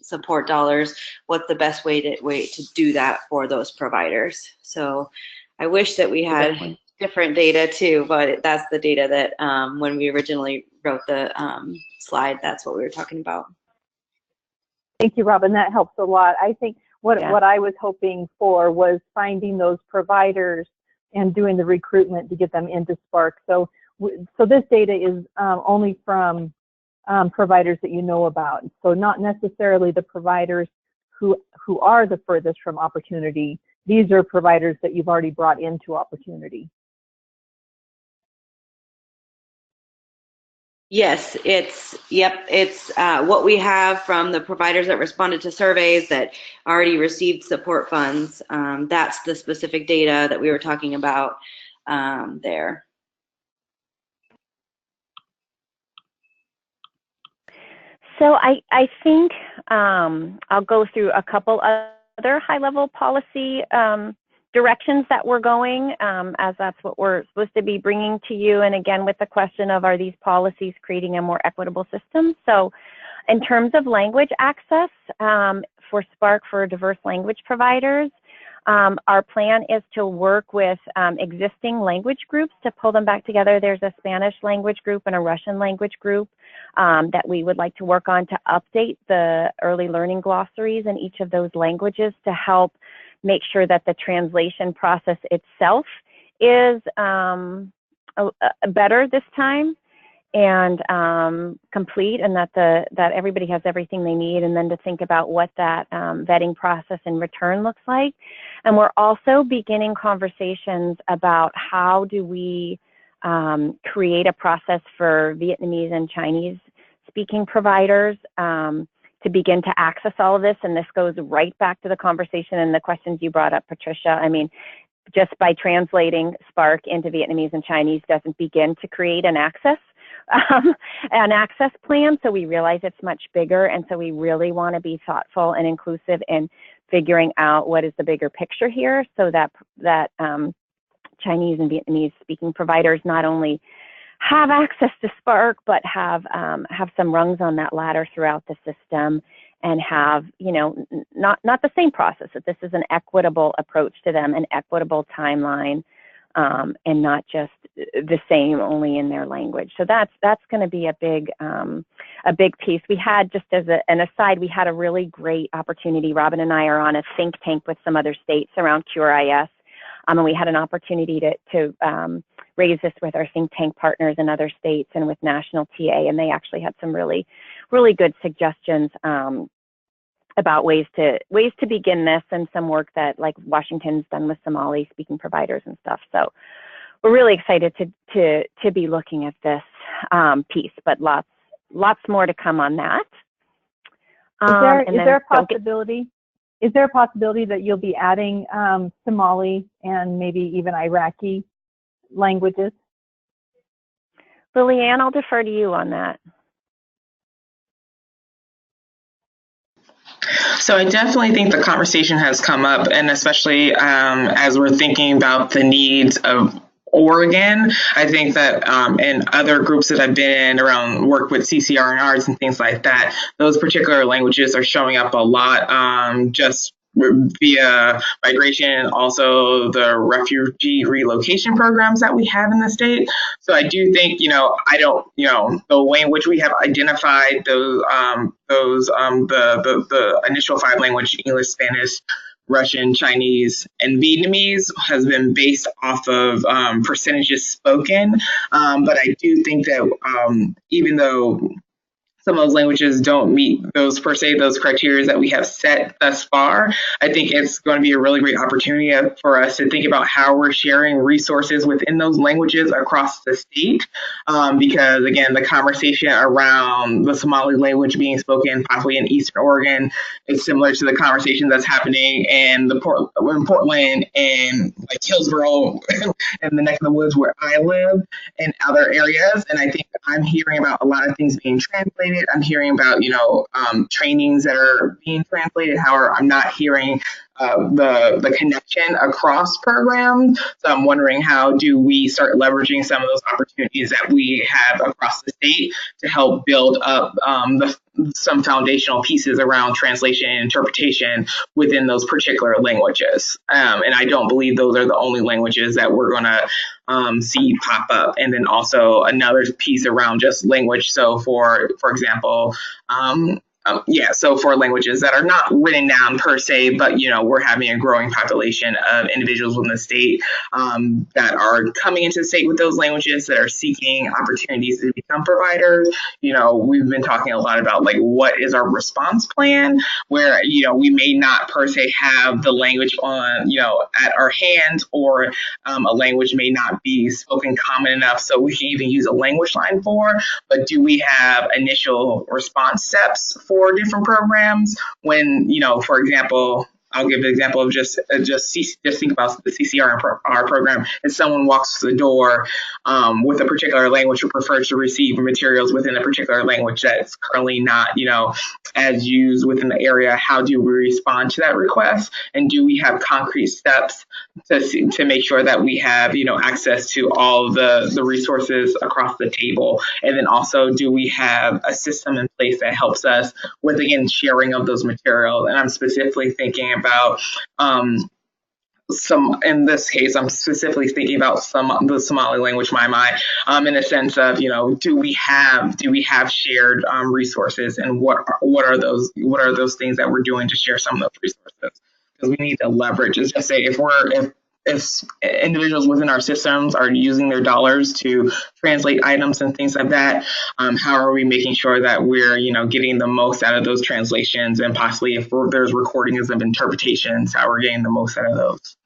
support dollars, what's the best way to do that for those providers? So I wish that we had different data too, but that's the data that when we originally wrote the slide, that's what we were talking about. Thank you, Robin. That helps a lot. I think what I was hoping for was finding those providers and doing the recruitment to get them into Spark. So this data is only from providers that you know about. So not necessarily the providers who are the furthest from opportunity. These are providers that you've already brought into opportunity. Yes, it's what we have from the providers that responded to surveys that already received support funds. That's the specific data that we were talking about there. So I think I'll go through a couple other high-level policy directions that we're going, as that's what we're supposed to be bringing to you. And again, with the question of, are these policies creating a more equitable system? So in terms of language access for Spark for diverse language providers, our plan is to work with existing language groups to pull them back together. There's a Spanish language group and a Russian language group that we would like to work on to update the early learning glossaries in each of those languages to help make sure that the translation process itself is better this time and complete, and that everybody has everything they need, and then to think about what that vetting process in return looks like. And we're also beginning conversations about how do we create a process for Vietnamese and Chinese speaking providers to begin to access all of this. And this goes right back to the conversation and the questions you brought up, Patricia. I mean, just by translating Spark into Vietnamese and Chinese doesn't begin to create an access plan. So we realize it's much bigger. And so we really want to be thoughtful and inclusive in figuring out what is the bigger picture here, so that Chinese and Vietnamese speaking providers not only have access to Spark, but have some rungs on that ladder throughout the system, and have, you know, not the same process, that this is an equitable approach to them, an equitable timeline, and not just the same only in their language. So that's going to be a big piece. We had, just as an aside, we had a really great opportunity. Robin and I are on a think tank with some other states around QRIS, and we had an opportunity to raise this with our think tank partners in other states and with National TA, and they actually had some really, really good suggestions about ways to begin this, and some work that, like, Washington's done with Somali speaking providers and stuff. So we're really excited to be looking at this piece, but lots more to come on that. Is there a possibility? Is there a possibility that you'll be adding Somali and maybe even Iraqi languages? Lillian, I'll defer to you on that. So I definitely think the conversation has come up, and especially as we're thinking about the needs of Oregon, I think that in other groups that I've been in around work with CCR and arts and things like that, those particular languages are showing up a lot just via migration, also the refugee relocation programs that we have in the state. So I do think, the way in which we have identified the initial 5 language, English, Spanish, Russian, Chinese, and Vietnamese, has been based off of percentages spoken. But I do think that even though some of those languages don't meet those criteria that we have set thus far, I think it's going to be a really great opportunity for us to think about how we're sharing resources within those languages across the state. Because, again, the conversation around the Somali language being spoken possibly in Eastern Oregon is similar to the conversation that's happening in Portland and like Hillsborough and the neck of the woods where I live and other areas. And I think I'm hearing about a lot of things being translated. I'm hearing about, trainings that are being translated. However, I'm not hearing the connection across programs. So I'm wondering, how do we start leveraging some of those opportunities that we have across the state to help build up some foundational pieces around translation and interpretation within those particular languages. And I don't believe those are the only languages that we're going to see pop up. And then also another piece around just language. So for example, so for languages that are not written down per se, but, we're having a growing population of individuals in the state that are coming into the state with those languages, that are seeking opportunities to become providers. We've been talking a lot about, like, what is our response plan, where, we may not per se have the language on, at our hands, or a language may not be spoken common enough so we can even use a language line for, but do we have initial response steps for different programs when, for example, I'll give an example of just think about the CCR program. If someone walks to the door with a particular language or prefers to receive materials within a particular language that's currently not, as used within the area, how do we respond to that request? And do we have concrete steps to make sure that we have, access to all the resources across the table? And then also, do we have a system in place that helps us with, again, sharing of those materials? And I'm specifically thinking about in this case, I'm specifically thinking about the Somali language, in a sense of, do we have shared resources, and what are those things that we're doing to share some of those resources? because we need to leverage. Is just say if individuals within our systems are using their dollars to translate items and things like that, how are we making sure that we're, getting the most out of those translations, and possibly if there's recordings of interpretations, how we're getting the most out of those.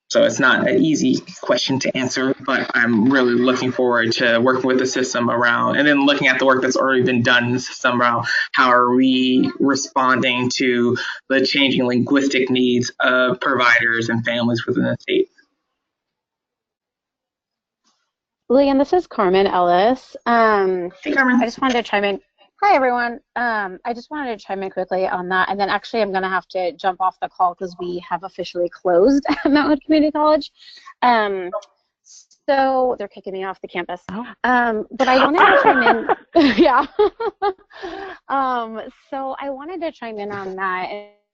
So it's not an easy question to answer, but I'm really looking forward to working with the system around, and then looking at the work that's already been done in the system around how are we responding to the changing linguistic needs of providers and families within the state. Leanne, this is Carmen Ellis. Hey, Carmen. I just wanted to chime in. Hi, everyone. I just wanted to chime in quickly on that. And then actually, I'm going to have to jump off the call because we have officially closed Mountain Community College. So they're kicking me off the campus. But I wanted to chime in. Yeah. So I wanted to chime in on that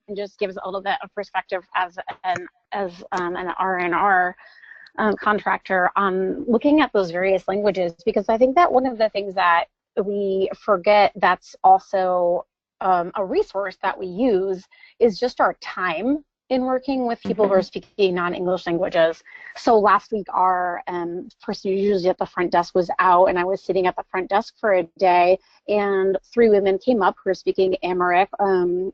and just give us a little bit of perspective as an R&R contractor on looking at those various languages, because I think that one of the things that we forget that's also a resource that we use is just our time in working with people who are speaking non-English languages. So last week, our person usually at the front desk was out, and I was sitting at the front desk for a day, and 3 women came up who were speaking Amharic and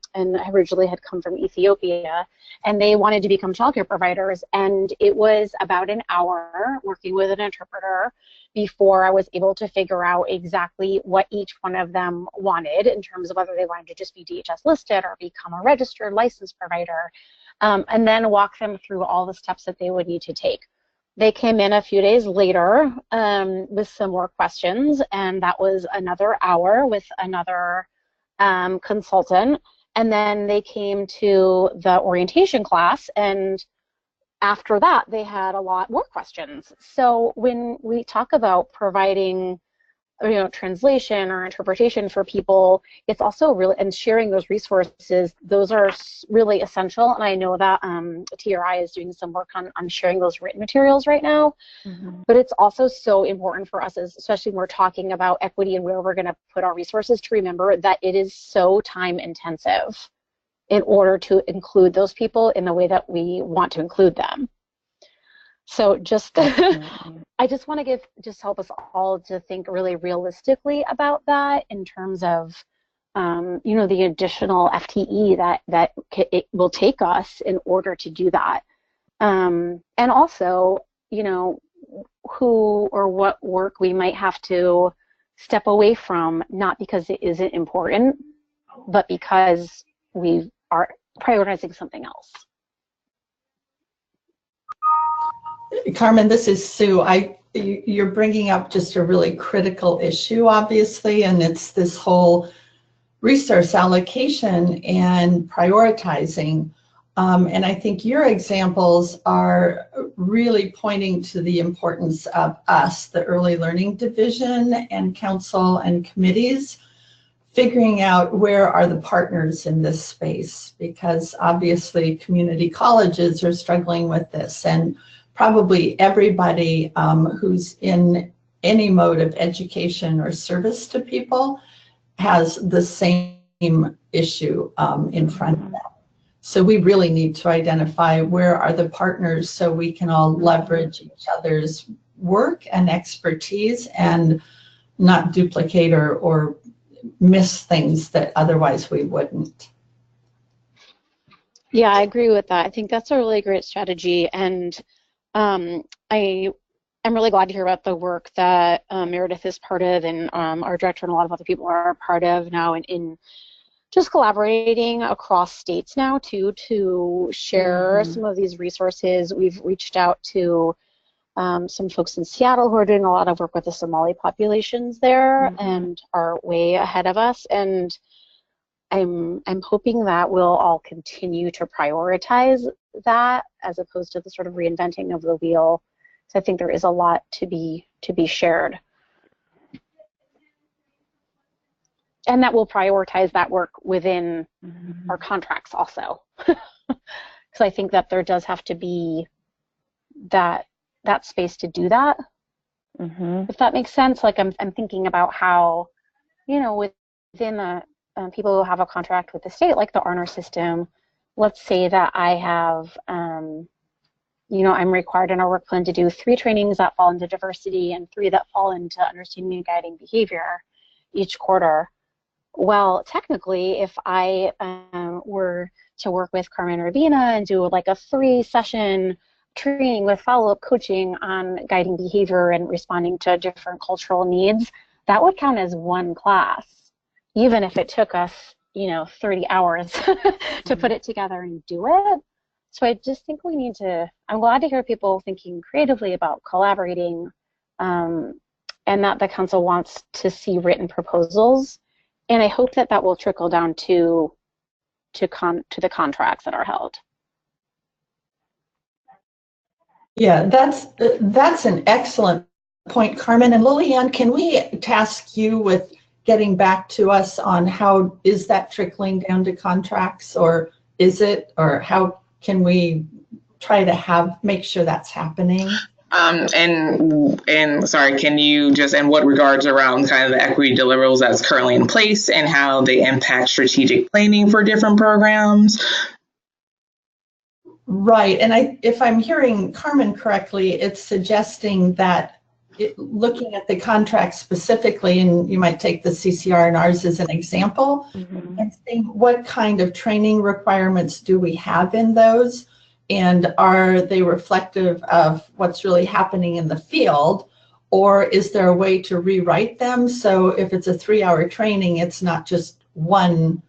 originally had come from Ethiopia, and they wanted to become childcare providers. And it was about an hour working with an interpreter before I was able to figure out exactly what each one of them wanted in terms of whether they wanted to just be DHS listed or become a registered licensed provider. And then walk them through all the steps that they would need to take. They came in a few days later with some more questions, and that was another hour with another consultant. And then they came to the orientation class, and after that, they had a lot more questions. So when we talk about providing translation or interpretation for people, it's also really, and sharing those resources, those are really essential. And I know that TRI is doing some work on sharing those written materials right now, but it's also so important for us, especially when we're talking about equity and where we're going to put our resources, to remember that it is so time intensive in order to include those people in the way that we want to include them. So just, I just want to help us all to think really realistically about that in terms of, the additional FTE that it will take us in order to do that. And also, who or what work we might have to step away from, not because it isn't important, but because we are prioritizing something else. Carmen, this is Sue. You're bringing up just a really critical issue, obviously, and it's this whole resource allocation and prioritizing. And I think your examples are really pointing to the importance of us, the Early Learning Division and council and committees, figuring out where are the partners in this space, because obviously community colleges are struggling with this, and probably everybody who's in any mode of education or service to people has the same issue in front of them. So we really need to identify where are the partners so we can all leverage each other's work and expertise and not duplicate or miss things that otherwise we wouldn't. Yeah, I agree with that. I think that's a really great strategy, and I'm really glad to hear about the work that Meredith is part of, and our director and a lot of other people are part of now, in just collaborating across states now too, to share some of these resources. We've reached out to some folks in Seattle who are doing a lot of work with the Somali populations there and are way ahead of us. And I'm hoping that we'll all continue to prioritize that as opposed to the sort of reinventing of the wheel. So I think there is a lot to be shared. And that we'll prioritize that work within our contracts also. Because I think that there does have to be that space to do that. If that makes sense. Like I'm thinking about how, within the people who have a contract with the state, like the honor system, let's say that I have, you know, I'm required in our work plan to do 3 trainings that fall into diversity and 3 that fall into understanding and guiding behavior each quarter. Well, technically, if I were to work with Carmen Ravina and do like a 3-session training with follow-up coaching on guiding behavior and responding to different cultural needs, that would count as 1 class, even if it took us, you know, 30 hours to put it together and do it. So I just think we need to, I'm glad to hear people thinking creatively about collaborating, and that the council wants to see written proposals. And I hope that that will trickle down to the contracts that are held. Yeah, that's an excellent point, Carmen. And Lillian, can we task you with getting back to us on how is that trickling down to contracts, or is it, or how can we try to make sure that's happening? And sorry, can you just, in what regards around kind of the equity deliverables that's currently in place and how they impact strategic planning for different programs? Right, and if I'm hearing Carmen correctly, it's suggesting that looking at the contract specifically, and you might take the CCR and ours as an example, and seeing what kind of training requirements do we have in those, and are they reflective of what's really happening in the field, or is there a way to rewrite them so if it's a 3-hour training, it's not just one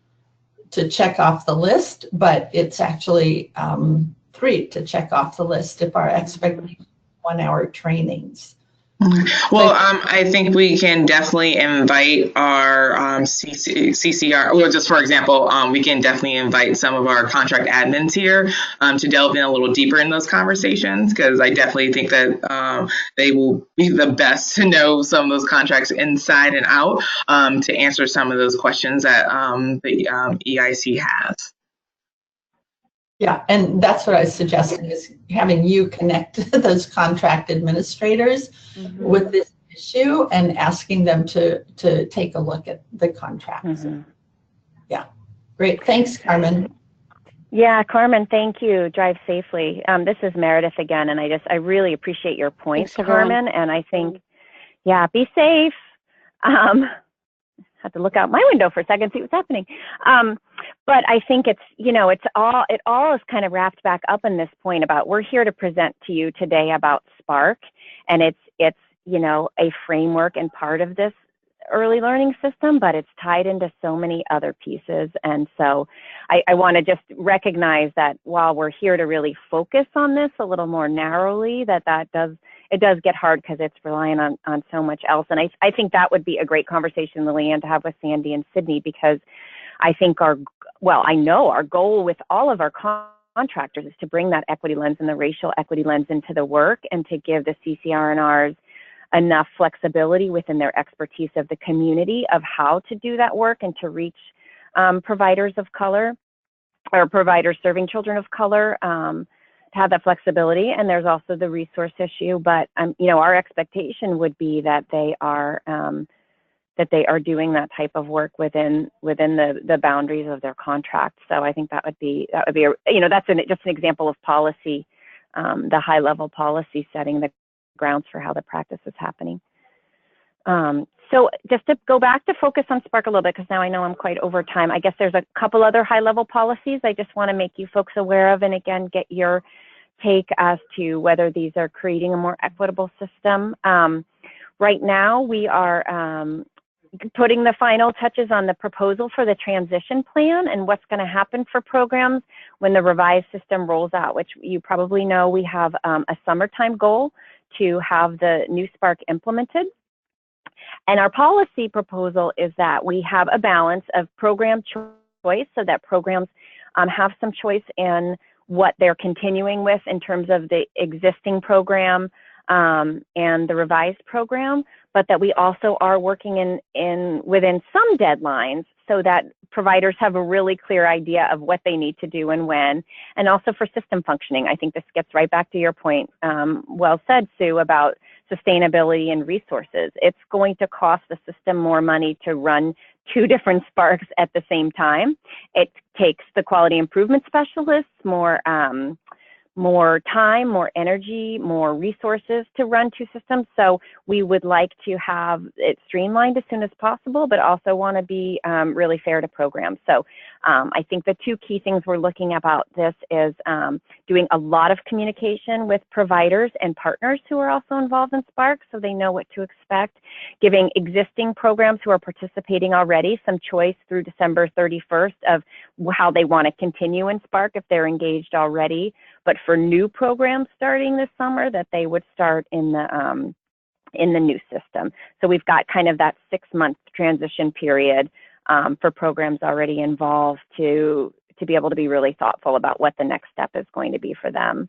to check off the list, but it's actually 3 to check off the list if our expectation 1-hour trainings. Well, I think we can definitely invite our CCR, well, just for example, we can definitely invite some of our contract admins here to delve in a little deeper in those conversations, because I definitely think that they will be the best to know some of those contracts inside and out to answer some of those questions that the EIC has. Yeah, and that's what I was suggesting, is having you connect those contract administrators with this issue and asking them to take a look at the contracts. Yeah, great. Thanks, Carmen. Yeah, Carmen, thank you. Drive safely. This is Meredith again, and I really appreciate your points, Carmen. And I think, yeah, be safe. Have to look out my window for a second, see what's happening. But I think it's, you know, it all is kind of wrapped back up in this point about, we're here to present to you today about Spark, and it's you know, a framework and part of this early learning system, but it's tied into so many other pieces. And so I want to just recognize that while we're here to really focus on this a little more narrowly, it does get hard because it's relying on so much else. And I think that would be a great conversation, Lillian, to have with Sandy and Sydney, because I think I know our goal with all of our contractors is to bring that equity lens and the racial equity lens into the work, and to give the CCR&Rs enough flexibility within their expertise of the community of how to do that work and to reach providers of color, or providers serving children of color, to have that flexibility. And there's also the resource issue, but you know, our expectation would be that they are doing that type of work within the boundaries of their contract. So I think that would be you know, that's just an example of policy, the high level policy setting the grounds for how the practice is happening. So just to go back to focus on Spark a little bit, because now I know I'm quite over time. I guess there's a couple other high level policies I just want to make you folks aware of, and again, get your take as to whether these are creating a more equitable system. Right now, we are putting the final touches on the proposal for the transition plan and what's going to happen for programs when the revised system rolls out, which you probably know we have a summertime goal to have the new Spark implemented. And our policy proposal is that we have a balance of program choice, so that programs have some choice in what they're continuing with in terms of the existing program and the revised program, but that we also are working within some deadlines so that providers have a really clear idea of what they need to do and when, and also for system functioning. I think this gets right back to your point, well said, Sue, about sustainability and resources. It's going to cost the system more money to run 2 different Sparks at the same time. It takes the quality improvement specialists more time, more energy, more resources to run 2 systems. So we would like to have it streamlined as soon as possible, but also want to be really fair to programs. So I think the 2 key things we're looking about this is doing a lot of communication with providers and partners who are also involved in Spark so they know what to expect, giving existing programs who are participating already some choice through December 31st of how they want to continue in Spark if they're engaged already. But for new programs starting this summer, that they would start in the new system. So we've got kind of that 6-month transition period for programs already involved to be able to be really thoughtful about what the next step is going to be for them.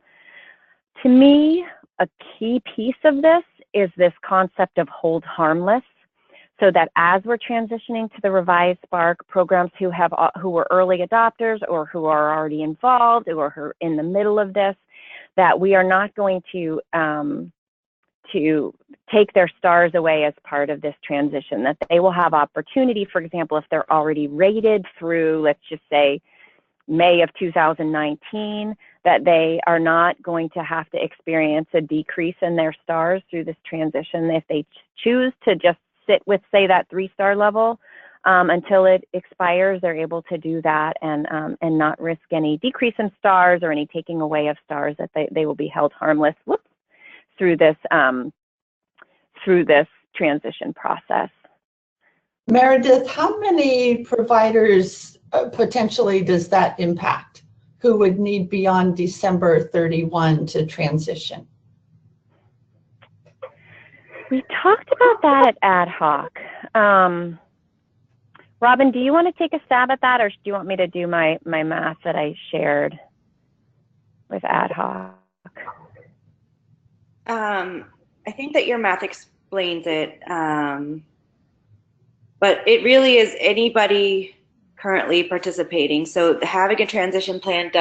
To me, a key piece of this is this concept of hold harmless, so that as we're transitioning to the revised Spark, programs who were early adopters or who are already involved or who are in the middle of this, that we are not going to take their stars away as part of this transition, that they will have opportunity, for example, if they're already rated through, let's just say, May of 2019, that they are not going to have to experience a decrease in their stars through this transition. If they choose to just sit with, say, that 3-star level until it expires, they're able to do that and not risk any decrease in stars or any taking away of stars, that they will be held harmless through this transition process. Meredith, how many providers potentially does that impact who would need beyond December 31 to transition? We talked about that at ad hoc. Robin, do you want to take a stab at that, or do you want me to do my math that I shared with ad hoc? I think that your math explains it, but it really is anybody currently participating. So having a transition plan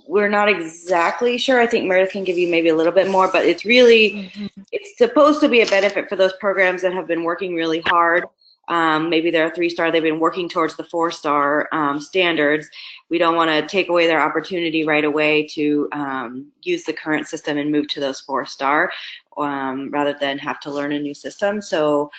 we're not exactly sure. I think Meredith can give you maybe a little bit more, but it's really, it's supposed to be a benefit for those programs that have been working really hard. Maybe they're a 3-star, they've been working towards the 4-star standards. We don't want to take away their opportunity right away to use the current system and move to those 4-star rather than have to learn a new system. So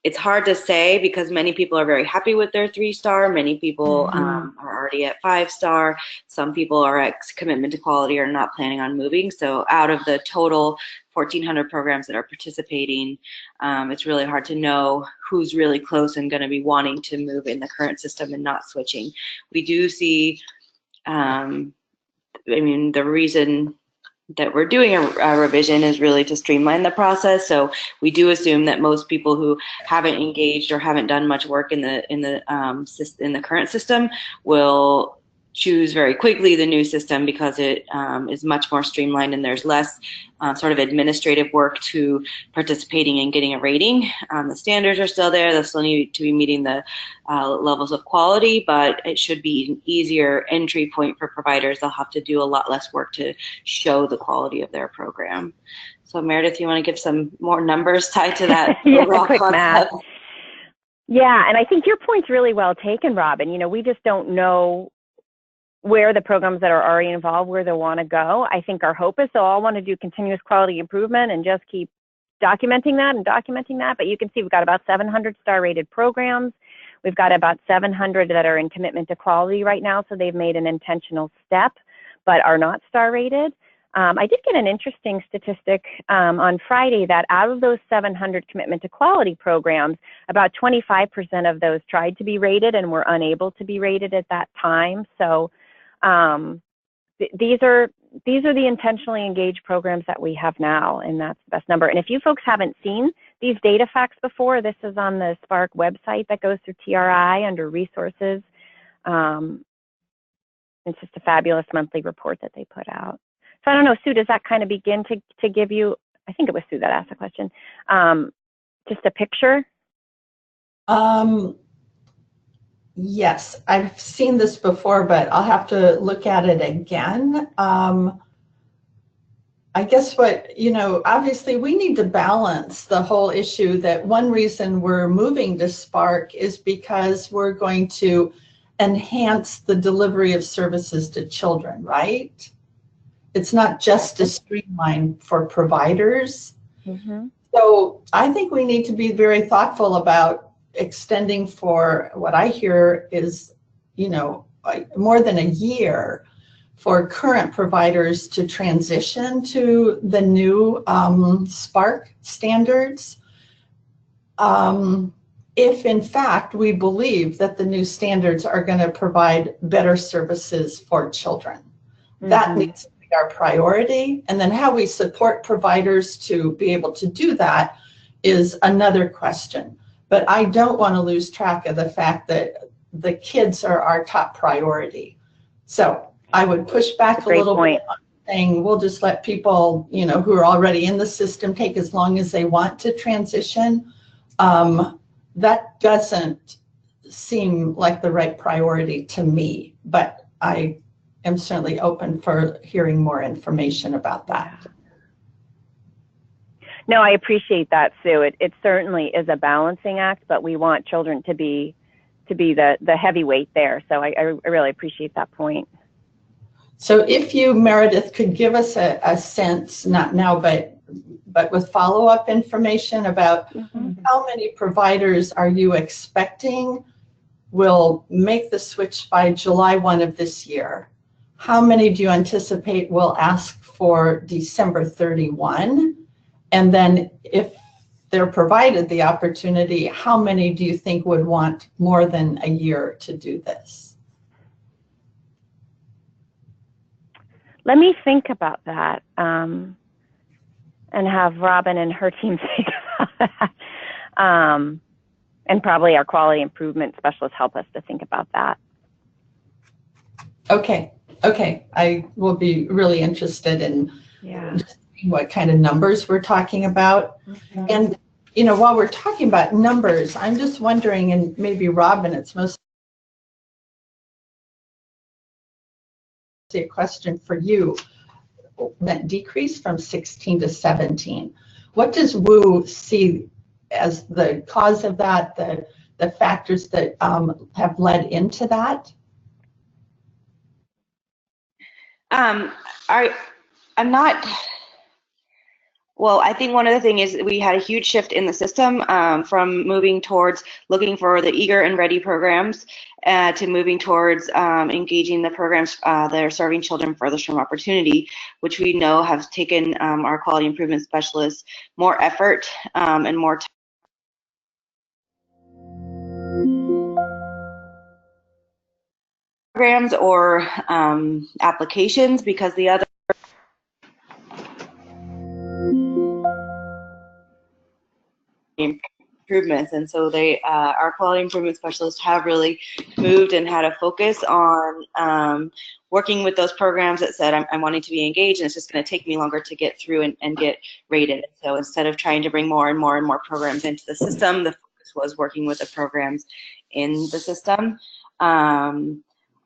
it's hard to say because many people are very happy with their 3-star. Many people are already at 5-star. Some people are at commitment to quality or not planning on moving. So out of the total 1,400 programs that are participating, it's really hard to know who's really close and going to be wanting to move in the current system and not switching. We do see, the reason that we're doing a revision is really to streamline the process. So we do assume that most people who haven't engaged or haven't done much work in the current system will choose very quickly the new system because it is much more streamlined and there's less sort of administrative work to participating and getting a rating. The standards are still there. They'll still need to be meeting the levels of quality, but it should be an easier entry point for providers. They'll have to do a lot less work to show the quality of their program. So Meredith, you want to give some more numbers tied to that? Yeah, quick math. Yeah, and I think your point's really well taken, Robin. You know, we just don't know where the programs that are already involved, where they want to go. I think our hope is they'll all want to do continuous quality improvement and just keep documenting that. But you can see we've got about 700 star rated programs. We've got about 700 that are in commitment to quality right now. So they've made an intentional step, but are not star rated. I did get an interesting statistic on Friday that out of those 700 commitment to quality programs, about 25% of those tried to be rated and were unable to be rated at that time. So these are the intentionally engaged programs that we have now, and that's the best number. And if you folks haven't seen these data facts before, this is on the Spark website that goes through TRI under resources. It's just a fabulous monthly report that they put out. So I don't know, Sue, does that kind of begin to give you, I think it was Sue that asked the question, just a picture? Yes, I've seen this before, but I'll have to look at it again. I guess what, you know, obviously we need to balance the whole issue that one reason we're moving to Spark is because we're going to enhance the delivery of services to children, right? It's not just a streamline for providers. Mm-hmm. So I think we need to be very thoughtful about extending for what I hear is, you know, more than a year for current providers to transition to the new Spark standards. If in fact we believe that the new standards are going to provide better services for children. Mm-hmm. That needs to be our priority. And then how we support providers to be able to do that is another question. But I don't want to lose track of the fact that the kids are our top priority. So I would push back a little bit on saying we'll just let people, you know, who are already in the system take as long as they want to transition. That doesn't seem like the right priority to me, but I am certainly open for hearing more information about that. No, I appreciate that, Sue. It certainly is a balancing act, but we want children to be the heavyweight there. So I really appreciate that point. So if you, Meredith, could give us a sense, not now, but with follow-up information about how many providers are you expecting will make the switch by July 1 of this year? How many do you anticipate will ask for December 31? And then if they're provided the opportunity, how many do you think would want more than a year to do this? Let me think about that and have Robin and her team think about that. And probably our quality improvement specialists help us to think about that. Okay. I will be really interested in what kind of numbers we're talking about. Mm-hmm. And, you know, while we're talking about numbers, I'm just wondering, and maybe Robin, it's mostly a question for you, that decrease from 16 to 17. What does WU see as the cause of that, the factors that have led into that? I'm not. Well, I think one of the things is we had a huge shift in the system from moving towards looking for the eager and ready programs to moving towards engaging the programs that are serving children furthest from opportunity, which we know have taken our quality improvement specialists more effort and more time. Programs or applications, because the other improvements, and so they our quality improvement specialists have really moved and had a focus on working with those programs that said I'm wanting to be engaged, and it's just going to take me longer to get through and get rated. So instead of trying to bring more and more and more programs into the system, the focus was working with the programs in the system.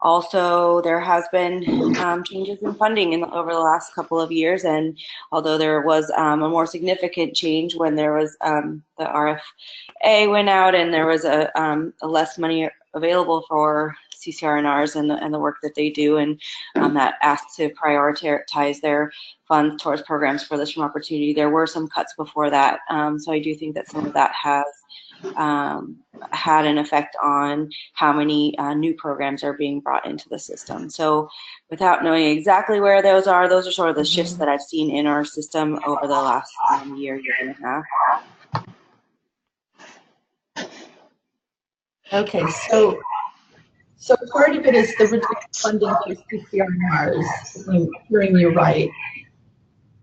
Also, there has been changes in funding over the last couple of years, and although there was a more significant change when there was the RFA went out and there was a less money available for CCRNRs and the work that they do, and that asked to prioritize their funds towards programs for this from opportunity. There were some cuts before that, so I do think that some of that has had an effect on how many new programs are being brought into the system. So without knowing exactly where those are sort of the shifts that I've seen in our system over the last year and a half. Okay, so part of it is the reduced funding for CCRNRs, if I'm hearing you right.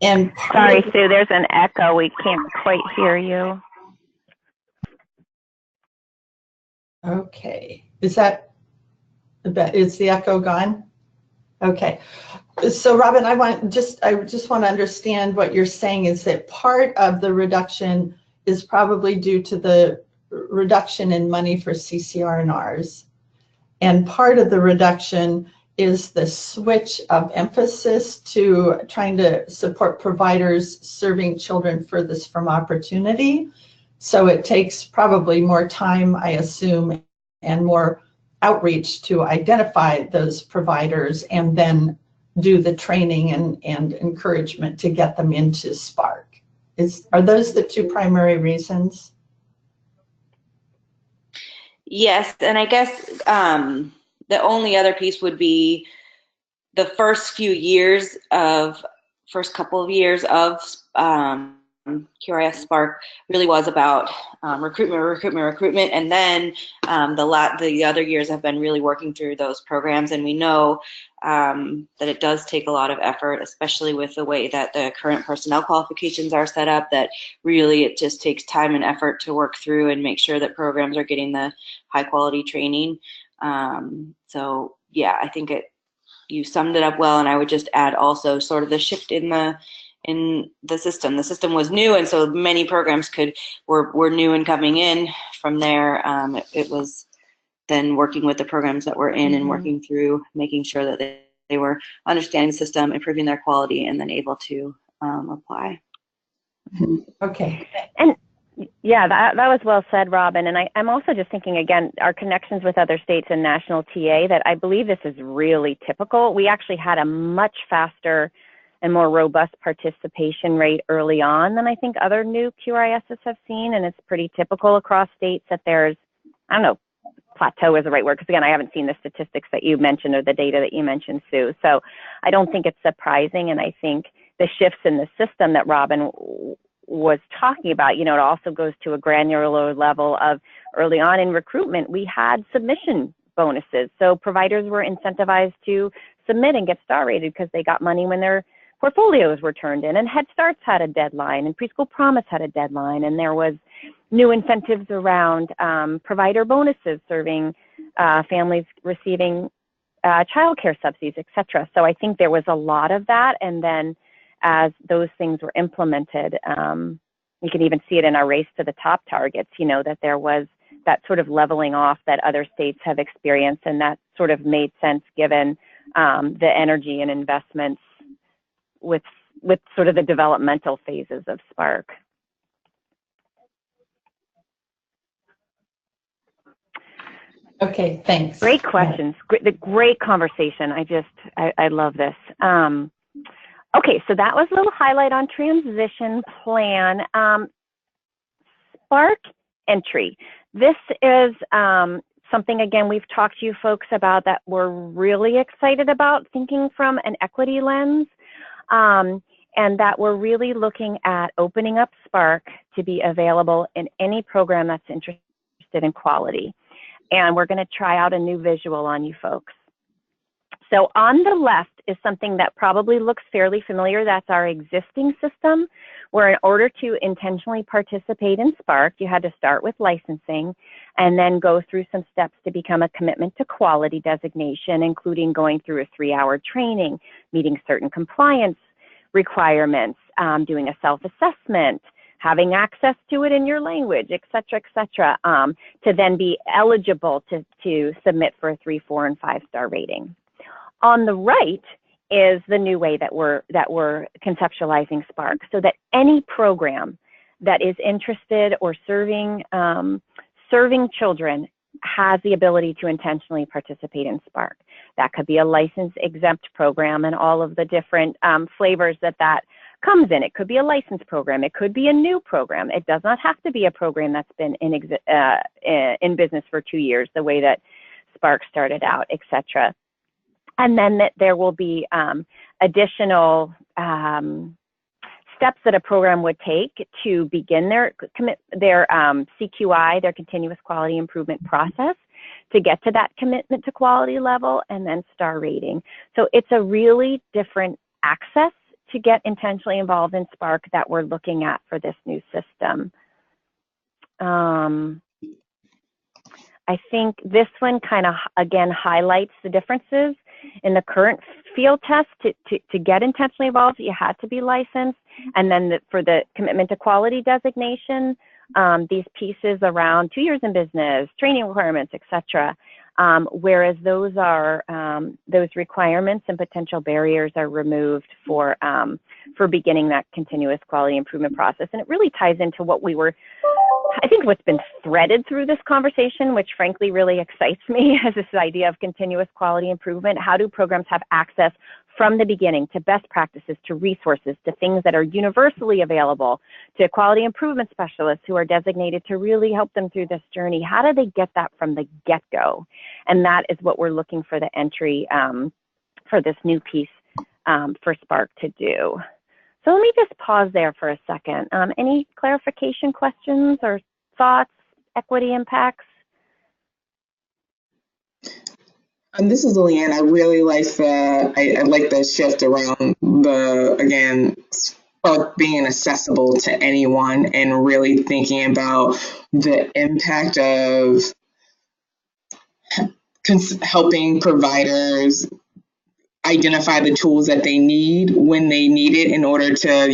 And sorry, Sue, there's an echo. We can't quite hear you. Okay, is the echo gone? Okay, so Robin, I just want to understand what you're saying is that part of the reduction is probably due to the reduction in money for CCRNRs, and part of the reduction is the switch of emphasis to trying to support providers serving children furthest from opportunity. So it takes probably more time, I assume, and more outreach to identify those providers and then do the training and encouragement to get them into Spark. Are those the two primary reasons? Yes, and I guess the only other piece would be the first couple of years of QRIS Spark really was about recruitment, and then the other years have been really working through those programs, and we know that it does take a lot of effort, especially with the way that the current personnel qualifications are set up, that really it just takes time and effort to work through and make sure that programs are getting the high quality training. So yeah, I think you summed it up well, and I would just add also sort of the shift in the system. The system was new, and so many programs were new and coming in. From there, it was then working with the programs that were in and working through, making sure that they were understanding the system, improving their quality, and then able to apply. Okay. And yeah, that was well said, Robin. And I'm also just thinking, again, our connections with other states and national TA, that I believe this is really typical. We actually had a much faster and more robust participation rate early on than I think other new QRISs have seen. And it's pretty typical across states that there's, I don't know, plateau is the right word, because again, I haven't seen the statistics that you mentioned or the data that you mentioned, Sue. So I don't think it's surprising. And I think the shifts in the system that Robin was talking about, it also goes to a granular level of early on in recruitment, we had submission bonuses. So providers were incentivized to submit and get star rated because they got money when their portfolios were turned in, and Head Starts had a deadline, and Preschool Promise had a deadline, and there was new incentives around provider bonuses serving families receiving childcare subsidies, et cetera. So I think there was a lot of that, and then as those things were implemented, you can even see it in our Race to the Top targets, that there was that sort of leveling off that other states have experienced, and that sort of made sense given the energy and investments with sort of the developmental phases of Spark. Okay, thanks. Great questions. Great conversation. I love this. Okay, so that was a little highlight on transition plan. Spark entry. This is something, again, we've talked to you folks about that we're really excited about, thinking from an equity lens. And that we're really looking at opening up Spark to be available in any program that's interested in quality. And we're going to try out a new visual on you folks. So on the left is something that probably looks fairly familiar. That's our existing system, where in order to intentionally participate in Spark, you had to start with licensing and then go through some steps to become a commitment to quality designation, including going through a 3-hour training, meeting certain compliance requirements, doing a self-assessment, having access to it in your language, et cetera, to then be eligible to submit for a 3, 4, and 5-star rating. On the right is the new way that we're conceptualizing Spark, so that any program that is interested or serving children has the ability to intentionally participate in Spark. That could be a license exempt program and all of the different flavors that comes in. It could be a license program. It could be a new program. It does not have to be a program that's been in business for 2 years, the way that Spark started out, et cetera. And then that there will be additional steps that a program would take to begin their CQI, their continuous quality improvement process, to get to that commitment to quality level, and then star rating. So it's a really different access to get intentionally involved in Spark that we're looking at for this new system. I think this one kind of, again, highlights the differences. In the current field test, to get intentionally involved, you had to be licensed. And then for the commitment to quality designation, these pieces around 2 years in business, training requirements, et cetera, whereas those requirements and potential barriers are removed for beginning that continuous quality improvement process. And it really ties into what I think what's been threaded through this conversation, which frankly really excites me, is this idea of continuous quality improvement. How do programs have access from the beginning to best practices, to resources, to things that are universally available, to quality improvement specialists who are designated to really help them through this journey? How do they get that from the get-go? And that is what we're looking for the entry for this new piece for Spark to do. So let me just pause there for a second. Any clarification questions or thoughts, equity impacts? This is Leanne. I really like I like the shift around again, Spark being accessible to anyone, and really thinking about the impact of helping providers identify the tools that they need when they need it in order to,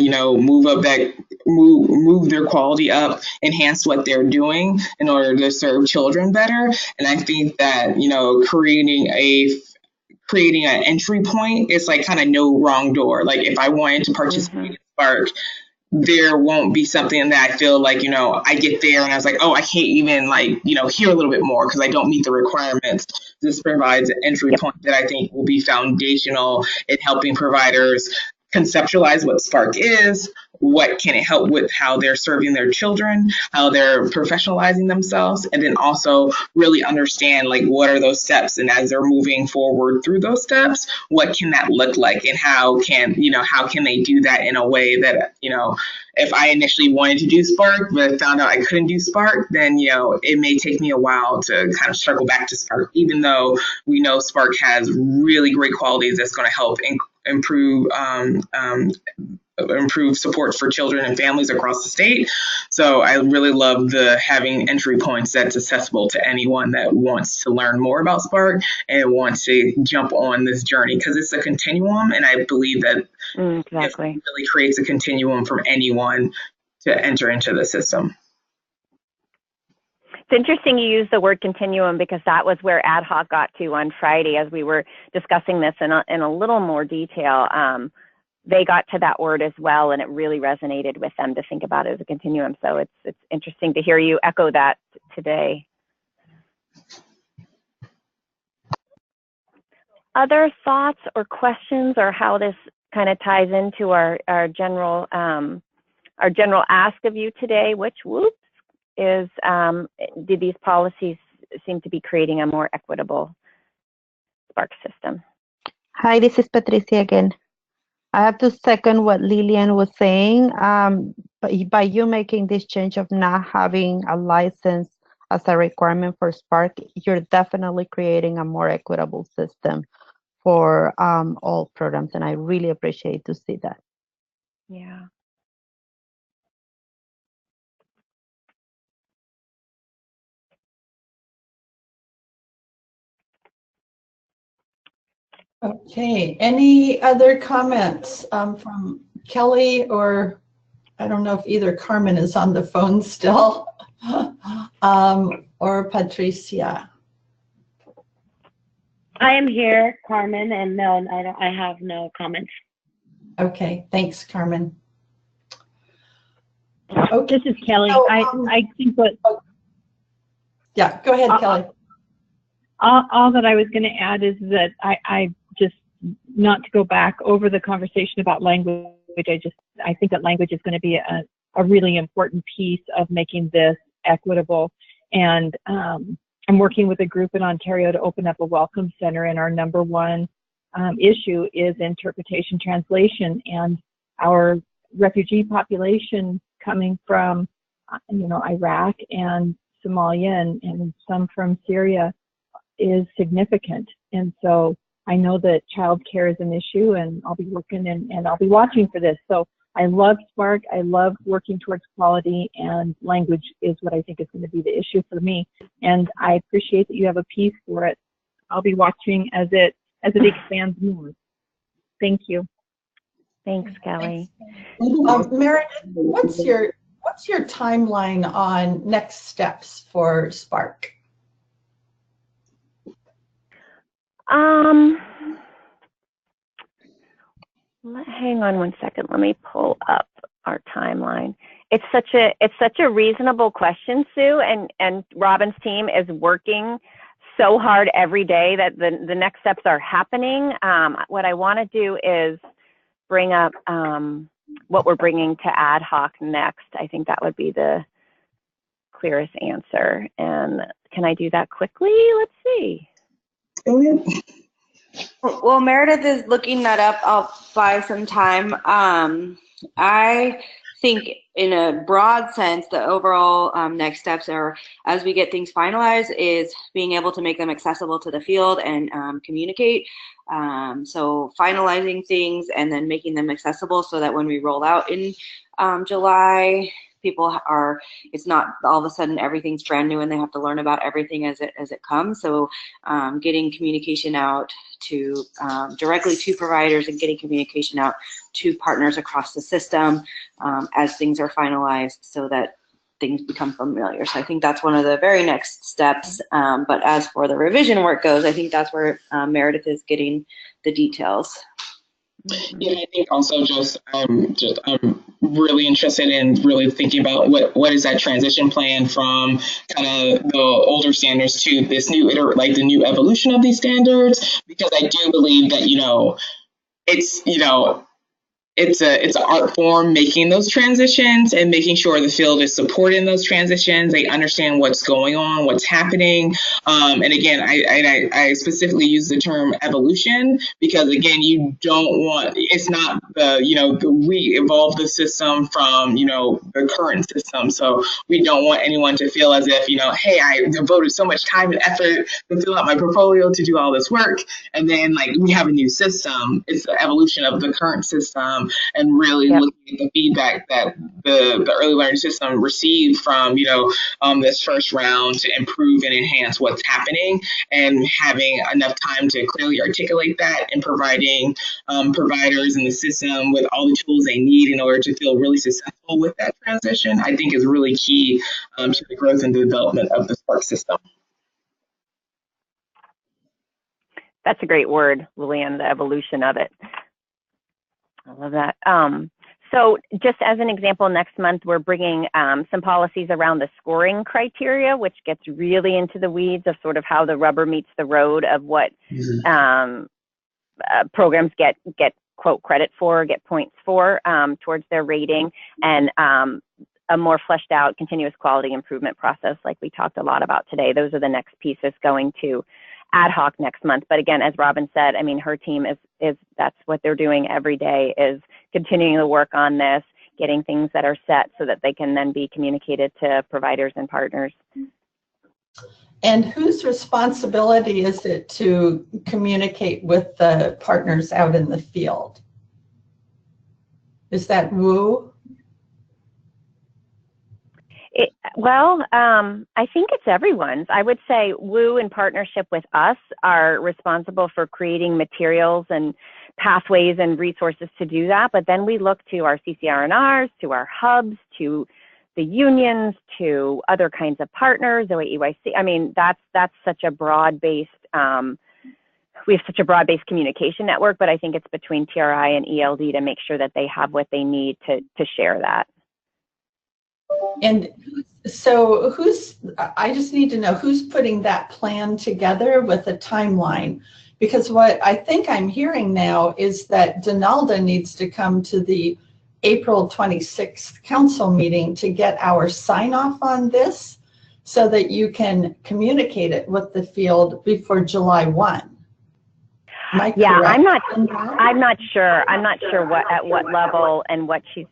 move their quality up, enhance what they're doing in order to serve children better. And I think that, creating an entry point is like kind of no wrong door. Like if I wanted to participate in Spark, there won't be something that I feel like, I get there and I was like, oh, I can't even hear a little bit more because I don't meet the requirements. This provides an entry point that I think will be foundational in helping providers conceptualize what Spark is, what can it help with, how they're serving their children, how they're professionalizing themselves, and then also really understand what are those steps, and as they're moving forward through those steps, what can that look like, and how can they do that in a way that, if I initially wanted to do Spark but found out I couldn't do Spark, then it may take me a while to kind of circle back to Spark, even though we know Spark has really great qualities that's going to help improve support for children and families across the state. So I really love having entry points that's accessible to anyone that wants to learn more about Spark and wants to jump on this journey, because it's a continuum, and I believe that it really creates a continuum from anyone to enter into the system. It's interesting you use the word continuum, because that was where Ad Hoc got to on Friday as we were discussing this in a little more detail. They got to that word as well, and it really resonated with them to think about it as a continuum. So it's interesting to hear you echo that today. Other thoughts or questions, or how this kind of ties into our general ask of you today, which is did these policies seem to be creating a more equitable Spark system? Hi, this is Patricia again. I have to second what Lillian was saying. By you making this change of not having a license as a requirement for Spark, you're definitely creating a more equitable system for all programs, and I really appreciate to see that. Yeah. Okay, any other comments from Kelly, or I don't know if either Carmen is on the phone still, or Patricia? I am here, Carmen, and no, I have no comments. Okay, thanks, Carmen. Okay, this is Kelly. So, I think what. Yeah, go ahead, Kelly. All that I was going to add is that I just, not to go back over the conversation about language, I think that language is going to be a really important piece of making this equitable. And I'm working with a group in Ontario to open up a welcome center, and our number one issue is interpretation translation. And our refugee population coming from, Iraq and Somalia and some from Syria is significant. And so I know that childcare is an issue, and I'll be working and I'll be watching for this. So I love Spark. I love working towards quality, and language is what I think is going to be the issue for me. And I appreciate that you have a piece for it. I'll be watching as it expands more. Thank you. Thanks, Kelly. Meredith, what's your timeline on next steps for Spark? Hang on one second. Let me pull up our timeline. It's such a reasonable question, Sue, and Robin's team is working so hard every day that the next steps are happening. What I want to do is bring up what we're bringing to ad hoc next. I think that would be the clearest answer. And can I do that quickly? Let's see. Well, Meredith is looking that up. I'll buy some time. I think in a broad sense, the overall next steps are, as we get things finalized, is being able to make them accessible to the field and communicate. So finalizing things and then making them accessible so that when we roll out in July, people are, it's not all of a sudden everything's brand new and they have to learn about everything as it comes. So getting communication out to directly to providers and getting communication out to partners across the system as things are finalized so that things become familiar. So I think that's one of the very next steps. But as for the revision work goes, I think that's where Meredith is getting the details. Yeah, I think also I'm really interested in really thinking about what is that transition plan from kind of the older standards to this new the new evolution of these standards, because I do believe that it's an art form making those transitions and making sure the field is supporting those transitions. They understand what's going on, what's happening. And again, I specifically use the term evolution because, again, you don't want, it's not we evolved the system from, the current system. So we don't want anyone to feel as if, hey, I devoted so much time and effort to fill out my portfolio to do all this work. And then we have a new system. It's the evolution of the current system. And really looking at the feedback that the early learning system received from, this first round to improve and enhance what's happening, and having enough time to clearly articulate that and providing providers in the system with all the tools they need in order to feel really successful with that transition, I think is really key to the growth and development of the Spark system. That's a great word, Lillian, the evolution of it. I love that. So just as an example, next month we're bringing some policies around the scoring criteria, which gets really into the weeds of sort of how the rubber meets the road of what programs get quote credit for, get points for towards their rating, and a more fleshed out continuous quality improvement process like we talked a lot about today. Those are the next pieces going to ad hoc next month. But again, as Robin said, I mean, her team is that's what they're doing every day, is continuing to work on this, getting things that are set so that they can then be communicated to providers and partners. And whose responsibility is it to communicate with the partners out in the field? Is that WU? I think it's everyone's. I would say WU, in partnership with us, are responsible for creating materials and pathways and resources to do that. But then we look to our CCR&Rs, to our hubs, to the unions, to other kinds of partners, OEYC. I mean, that's such a broad-based, we have such a broad-based communication network, but I think it's between TRI and ELD to make sure that they have what they need to share that. And so I just need to know who's putting that plan together with a timeline, because what I think I'm hearing now is that Donalda needs to come to the April 26th council meeting to get our sign off on this so that you can communicate it with the field before July 1. Yeah, I'm not sure. I'm not sure at what level and what she's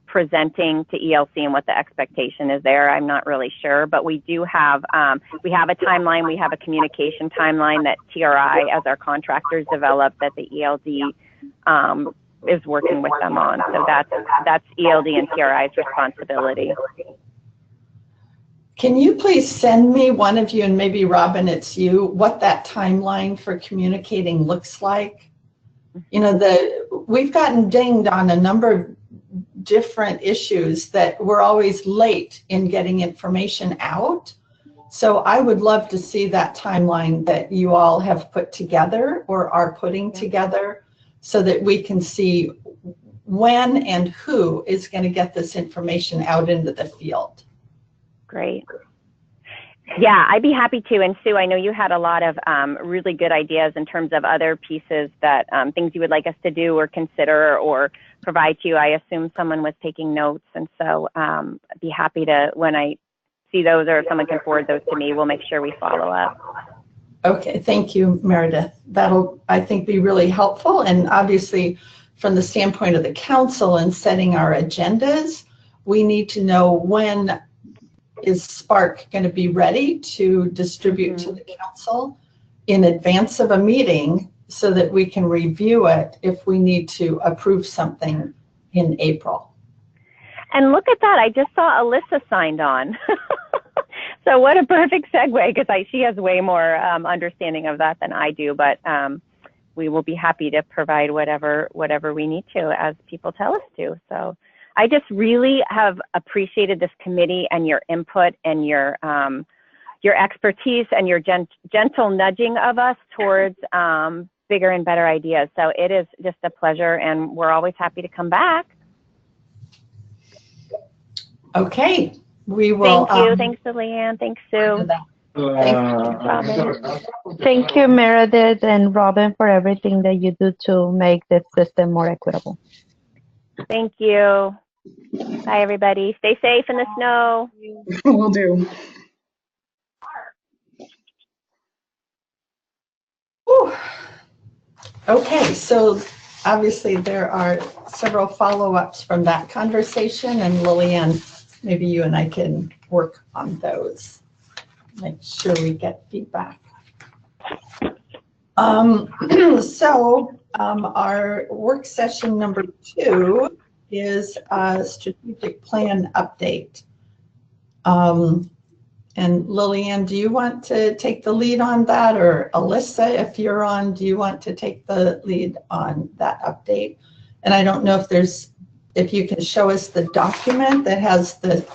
presenting to ELC and what the expectation is there. I'm not really sure, but we do have a timeline. We have a communication timeline that TRI, as our contractors, develop, that the ELD is working with them on. So that's ELD and TRI's responsibility. Can you please send me, one of you, and maybe Robin, it's you, what that timeline for communicating looks like? We've gotten dinged on a number of different issues that we're always late in getting information out. So I would love to see that timeline that you all have put together or are putting together so that we can see when and who is going to get this information out into the field. Great. Yeah, I'd be happy to. And Sue, I know you had a lot of really good ideas in terms of other pieces that things you would like us to do or consider or provide to you. I assume someone was taking notes. And so I'd be happy to, when I see those or if someone can forward those to me, we'll make sure we follow up. Okay, thank you, Meredith. That'll, I think, be really helpful. And obviously, from the standpoint of the council and setting our agendas, we need to know when is Spark going to be ready to distribute to the council in advance of a meeting so that we can review it if we need to approve something in April. And look at that, I just saw Alyssa signed on. So what a perfect segue, because she has way more understanding of that than I do, but we will be happy to provide whatever we need to as people tell us to. So I just really have appreciated this committee and your input and your expertise and your gentle nudging of us towards bigger and better ideas. So it is just a pleasure, and we're always happy to come back. Okay, we will. Thank you. Thanks, Leanne. Thanks, Sue. Thanks, Robin. Thank you, Meredith and Robin, for everything that you do to make this system more equitable. Thank you. Bye, everybody. Stay safe in the snow. Will do. Whew. Okay, so obviously there are several follow-ups from that conversation, and Lillian, maybe you and I can work on those. Make sure we get feedback. Our work session number 2 is a strategic plan update. And Lillian, do you want to take the lead on that, or Alyssa, if you're on, do you want to take the lead on that update? And I don't know if you can show us the document that has the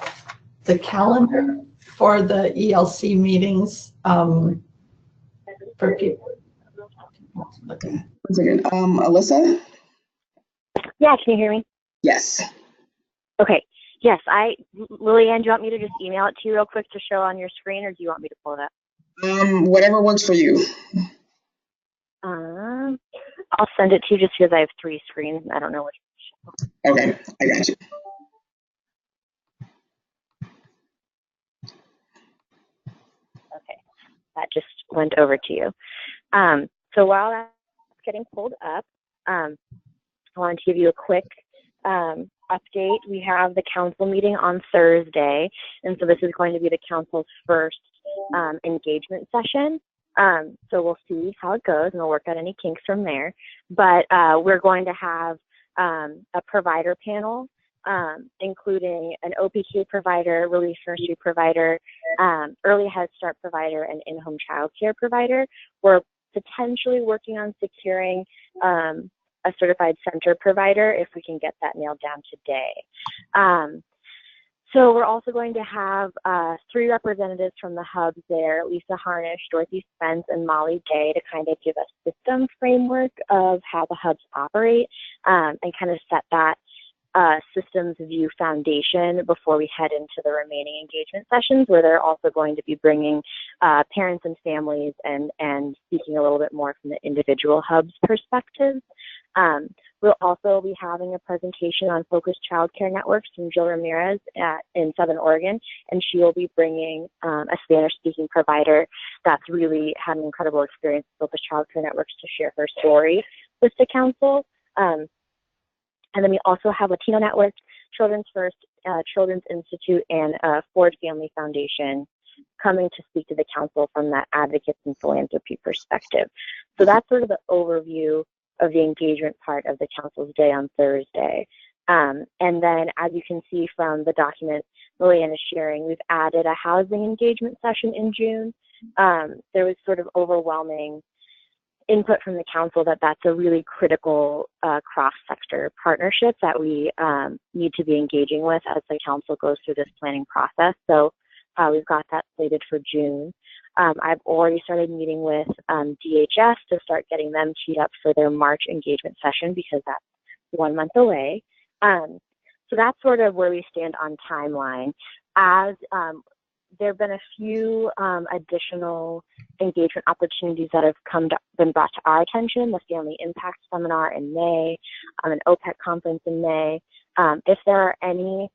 calendar for the ELC meetings for people. Okay. One second. Alyssa? Yeah, can you hear me? Yes. Okay. Yes, Lillian, do you want me to just email it to you real quick to show on your screen, or do you want me to pull it up? Whatever works for you. I'll send it to you just because I have 3 screens and I don't know which. Okay, I got you. Okay, that just went over to you. So while that's getting pulled up, I wanted to give you a quick update. We have the council meeting on Thursday, and so this is going to be the council's first engagement session. So we'll see how it goes, and we'll work out any kinks from there. But we're going to have a provider panel, including an OPK provider, relief nursery provider, early Head Start provider, and in-home childcare provider. We're potentially working on securing a certified center provider if we can get that nailed down today. So we're also going to have 3 representatives from the hubs there, Lisa Harnish, Dorothy Spence, and Molly Day, to kind of give us system framework of how the hubs operate and kind of set that systems view foundation before we head into the remaining engagement sessions, where they're also going to be bringing parents and families and speaking a little bit more from the individual hubs perspectives. We'll also be having a presentation on focused childcare networks from Jill Ramirez in Southern Oregon, and she will be bringing a Spanish-speaking provider that's really had an incredible experience with focused childcare networks to share her story with the council. And then we also have Latino Network, Children's First, Children's Institute, and Ford Family Foundation coming to speak to the council from that advocates and philanthropy perspective. So that's sort of the overview of the engagement part of the council's day on Thursday. And then, as you can see from the document Lillian is sharing, we've added a housing engagement session in June. There was sort of overwhelming input from the council that that's a really critical cross-sector partnership that we need to be engaging with as the council goes through this planning process. So We've got that slated for June. I've already started meeting with DHS to start getting them teed up for their March engagement session because that's 1 month away. So that's sort of where we stand on timeline. As there have been a few additional engagement opportunities that have been brought to our attention, the Family Impact Seminar in May, an OPEC conference in May. If there are any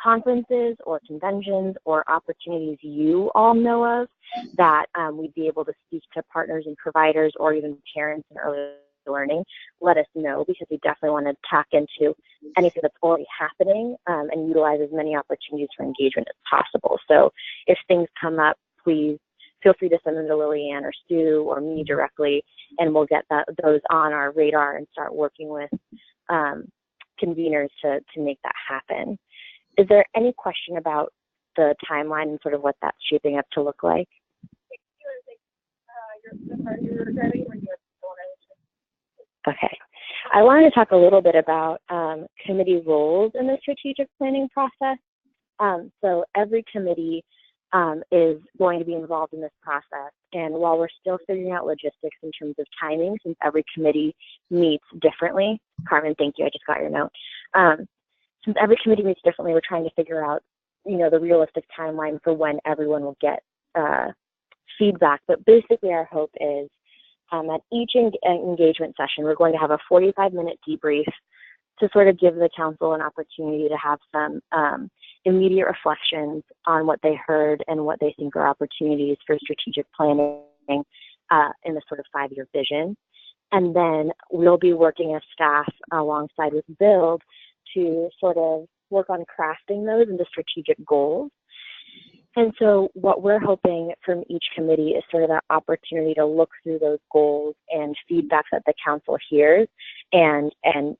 conferences or conventions or opportunities you all know of that we'd be able to speak to partners and providers or even parents in early learning, let us know, because we definitely want to tack into anything that's already happening and utilize as many opportunities for engagement as possible. So if things come up, please feel free to send them to Lillian or Sue or me directly, and we'll get those on our radar and start working with conveners to make that happen. Is there any question about the timeline and sort of what that's shaping up to look like? Okay. I wanted to talk a little bit about committee roles in the strategic planning process. So every committee is going to be involved in this process. And while we're still figuring out logistics in terms of timing, since every committee meets differently, Carmen, thank you, I just got your note. Since every committee meets differently, we're trying to figure out, the realistic timeline for when everyone will get feedback. But basically our hope is at each engagement session, we're going to have a 45-minute debrief to sort of give the council an opportunity to have some immediate reflections on what they heard and what they think are opportunities for strategic planning in the sort of 5-year vision. And then we'll be working as staff alongside with Build to sort of work on crafting those into strategic goals. And so what we're hoping from each committee is sort of that opportunity to look through those goals and feedback that the council hears and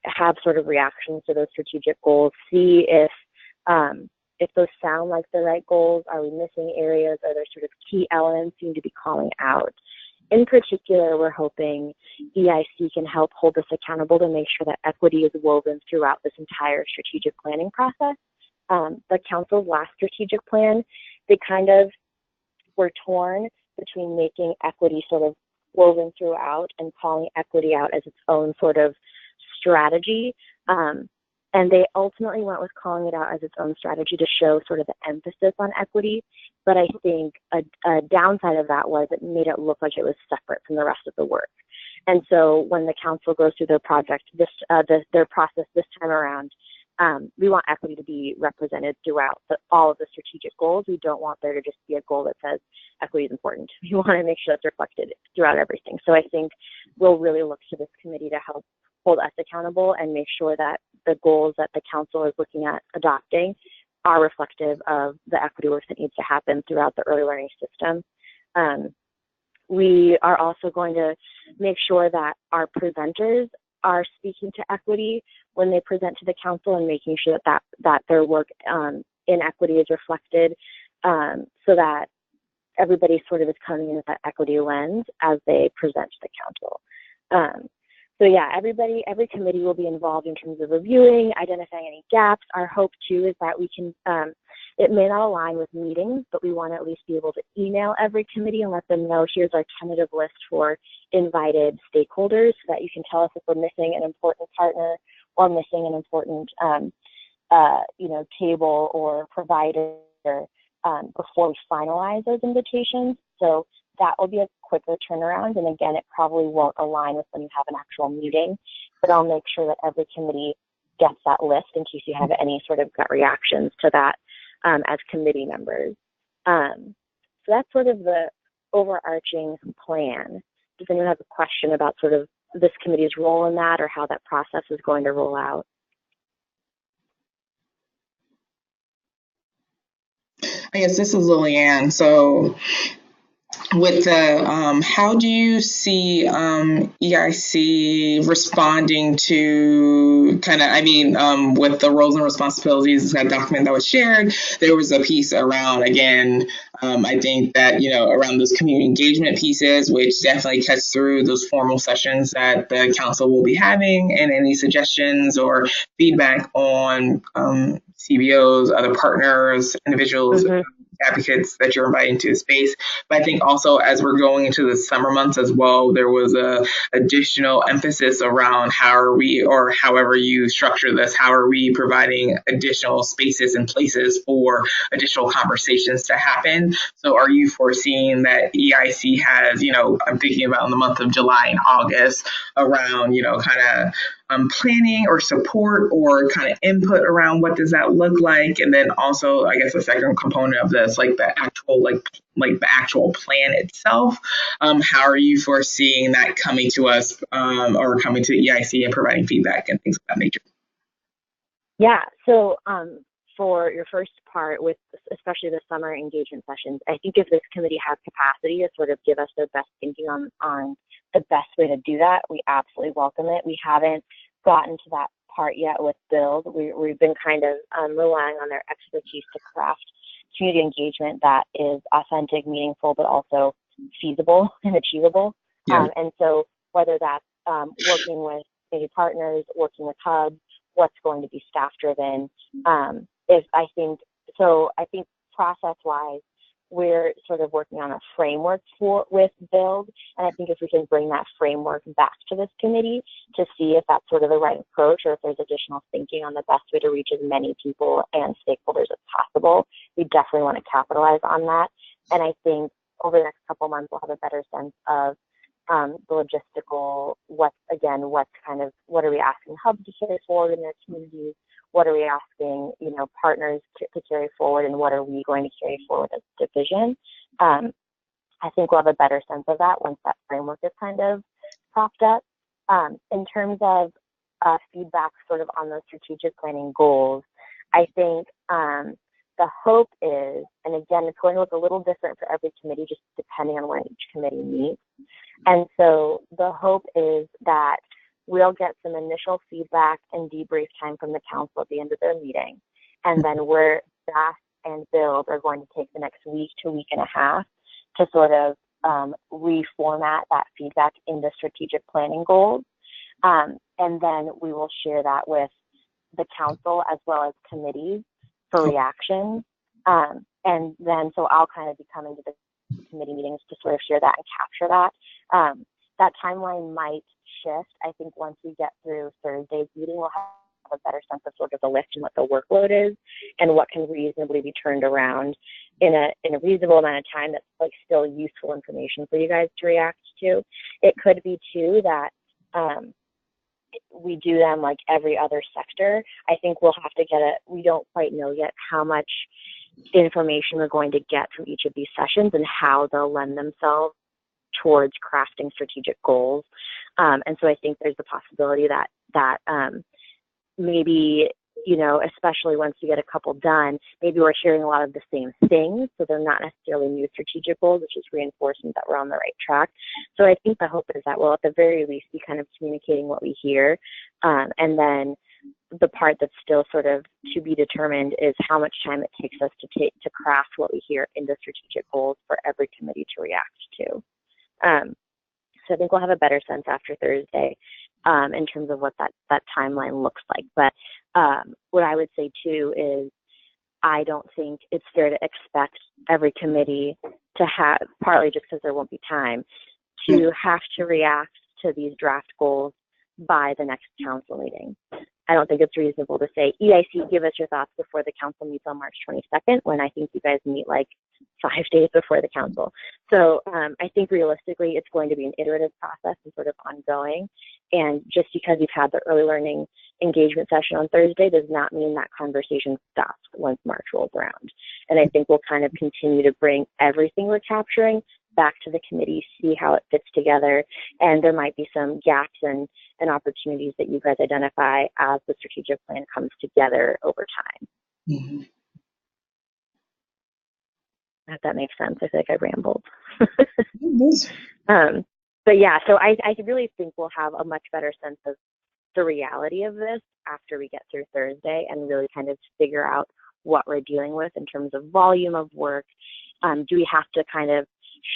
have sort of reactions to those strategic goals, see if those sound like the right goals, are we missing areas, are there sort of key elements we need to be calling out. In particular, we're hoping EIC can help hold us accountable to make sure that equity is woven throughout this entire strategic planning process. The council's last strategic plan, they kind of were torn between making equity sort of woven throughout and calling equity out as its own sort of strategy. And they ultimately went with calling it out as its own strategy to show sort of the emphasis on equity. But I think a downside of that was it made it look like it was separate from the rest of the work. And so when the council goes through their project, their process this time around, we want equity to be represented throughout all of the strategic goals. We don't want there to just be a goal that says equity is important. We want to make sure that's reflected throughout everything. So I think we'll really look to this committee to help hold us accountable and make sure that the goals that the council is looking at adopting are reflective of the equity work that needs to happen throughout the early learning system. We are also going to make sure that our presenters are speaking to equity when they present to the council and making sure that their work in equity is reflected so that everybody sort of is coming in with that equity lens as they present to the council. So yeah, every committee will be involved in terms of reviewing, identifying any gaps. Our hope too is that we can, it may not align with meetings, but we want to at least be able to email every committee and let them know, here's our tentative list for invited stakeholders so that you can tell us if we're missing an important partner or missing an important, table or provider before we finalize those invitations. So that will be a quicker turnaround. And again, it probably won't align with when you have an actual meeting, but I'll make sure that every committee gets that list in case you have any sort of gut reactions to that as committee members. So that's sort of the overarching plan. Does anyone have a question about sort of this committee's role in that or how that process is going to roll out? I guess this is Lillian. So with the, how do you see EIC responding to kind of, with the roles and responsibilities, that document that was shared, there was a piece around, again, I think that, around those community engagement pieces, which definitely cuts through those formal sessions that the council will be having, and any suggestions or feedback on CBOs, other partners, individuals, advocates that you're inviting to the space. But I think also as we're going into the summer months as well, there was a additional emphasis around how are we, or however you structure this, how are we providing additional spaces and places for additional conversations to happen. So are you foreseeing that EIC has, I'm thinking about in the month of July and August around, kind of planning or support or kind of input around what does that look like? And then also, I guess the second component of this, like the actual, like the actual plan itself. How are you foreseeing that coming to us or coming to EIC and providing feedback and things of that nature? Yeah, so for your first part with especially the summer engagement sessions, I think if this committee has capacity to sort of give us their best thinking on the best way to do that, we absolutely welcome it. We haven't gotten to that part yet with Build. We've been kind of relying on their expertise to craft community engagement that is authentic, meaningful, but also feasible and achievable. Yeah. And so whether that's working with maybe partners, working with hubs, what's going to be staff driven, I think process-wise, we're sort of working on a framework with Build, and I think if we can bring that framework back to this committee to see if that's sort of the right approach or if there's additional thinking on the best way to reach as many people and stakeholders as possible, we definitely want to capitalize on that. And I think over the next couple months, we'll have a better sense of the logistical, what are we asking hubs to carry forward in their communities? What are we asking, partners to carry forward, and what are we going to carry forward as a division? I think we'll have a better sense of that once that framework is kind of propped up. In terms of feedback sort of on those strategic planning goals, I think the hope is, and again, it's going to look a little different for every committee, just depending on when each committee meets. And so the hope is that we'll get some initial feedback and debrief time from the council at the end of their meeting. And then where staff and Build are going to take the next week to week and a half to sort of reformat that feedback into strategic planning goals. And then we will share that with the council as well as committees for reaction. And then, so I'll kind of be coming to the committee meetings to sort of share that and capture that. That timeline might shift. I think once we get through Thursday's meeting, we'll have a better sense of sort of the lift and what the workload is and what can reasonably be turned around in a reasonable amount of time that's like still useful information for you guys to react to. It could be too that we do them like every other sector. I think we'll have to we don't quite know yet how much information we're going to get from each of these sessions and how they'll lend themselves towards crafting strategic goals. And so I think there's the possibility that maybe, especially once you get a couple done, maybe we're hearing a lot of the same things. So they're not necessarily new strategic goals, which is reinforcement that we're on the right track. So I think the hope is that we'll at the very least be kind of communicating what we hear. And then the part that's still sort of to be determined is how much time it takes us to craft what we hear into strategic goals for every committee to react to. So I think we'll have a better sense after Thursday in terms of what that timeline looks like. But what I would say too is I don't think it's fair to expect every committee to have, partly just because there won't be time, to have to react to these draft goals by the next council meeting. I don't think it's reasonable to say, EIC, give us your thoughts before the council meets on March 22nd, when I think you guys meet like 5 days before the council. So I think realistically, it's going to be an iterative process and sort of ongoing. And just because you've had the early learning engagement session on Thursday does not mean that conversation stops once March rolls around. And I think we'll kind of continue to bring everything we're capturing back to the committee, see how it fits together. And there might be some gaps and opportunities that you guys identify as the strategic plan comes together over time. Mm-hmm. If that makes sense. I feel like I rambled. But yeah, so I really think we'll have a much better sense of the reality of this after we get through Thursday and really kind of figure out what we're dealing with in terms of volume of work. Do we have to kind of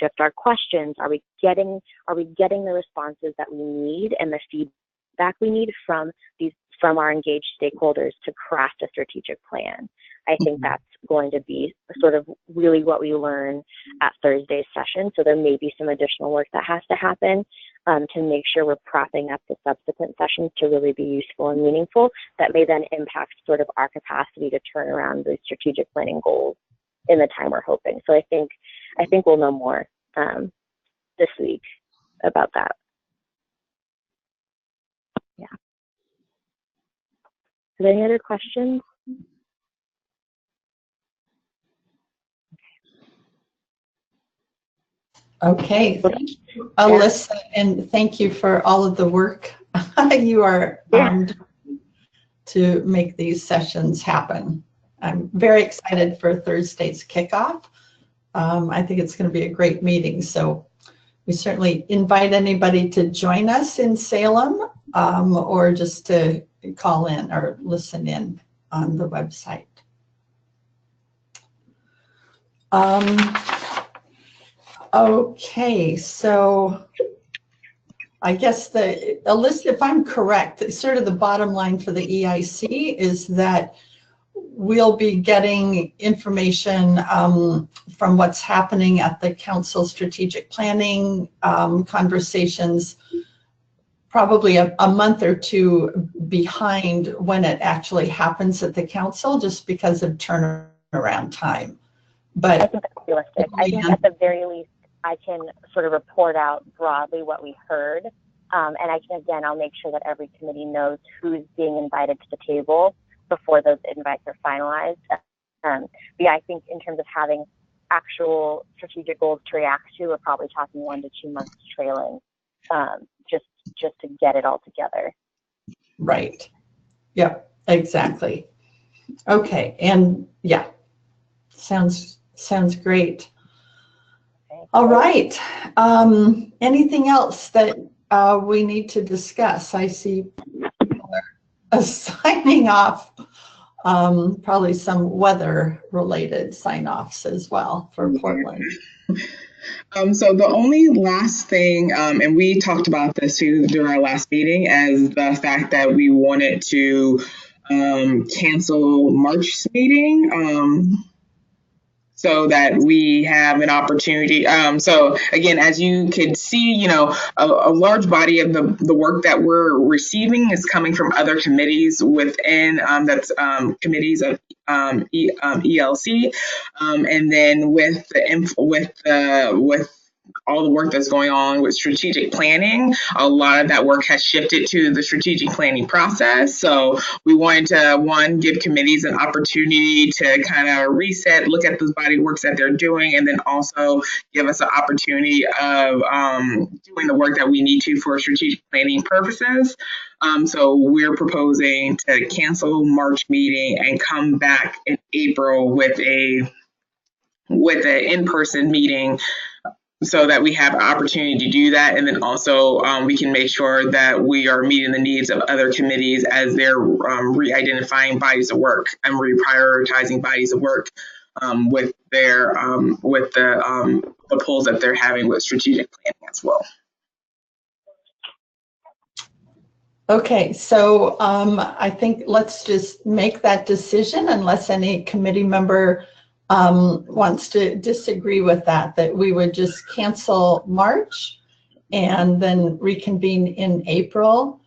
shift our questions? Are we getting the responses that we need and the feedback we need from these from our engaged stakeholders to craft a strategic plan. I think that's going to be sort of really what we learn at Thursday's session. So there may be some additional work that has to happen to make sure we're propping up the subsequent sessions to really be useful and meaningful. That may then impact sort of our capacity to turn around the strategic planning goals in the time we're hoping. So I think we'll know more this week about that. Yeah. Are there any other questions? Okay, thank you, Alyssa, and thank you for all of the work you are to make these sessions happen. I'm very excited for Thursday's kickoff. I think it's going to be a great meeting, so we certainly invite anybody to join us in Salem or just to call in or listen in on the website. Okay, so I guess Alyssa, if I'm correct, sort of the bottom line for the EIC is that we'll be getting information from what's happening at the council strategic planning conversations, probably a month or two behind when it actually happens at the council, just because of turnaround time. But I think that's realistic. I think at the very least, I can sort of report out broadly what we heard. And I'll make sure that every committee knows who's being invited to the table before those invites are finalized. I think in terms of having actual strategic goals to react to, we're probably talking 1 to 2 months trailing, just to get it all together. Right. Yep, exactly. Okay, and yeah, sounds great. All right. Anything else that we need to discuss? I see people are signing off, probably some weather-related sign-offs as well for Portland. So the only last thing, and we talked about this too during our last meeting, as the fact that we wanted to cancel March's meeting. So that we have an opportunity. So again, as you can see, a large body of the work that we're receiving is coming from other committees within that's committees of ELC, and then with all the work that's going on with strategic planning, a lot of that work has shifted to the strategic planning process. So we wanted to, one, give committees an opportunity to kind of reset, look at those body works that they're doing, and then also give us an opportunity of doing the work that we need to for strategic planning purposes. So we're proposing to cancel March meeting and come back in April with an in-person meeting, so that we have an opportunity to do that. And then also we can make sure that we are meeting the needs of other committees as they're re-identifying bodies of work and reprioritizing bodies of work with their the polls that they're having with strategic planning as well. Okay, so I think let's just make that decision, unless any committee member wants to disagree with that we would just cancel March and then reconvene in April,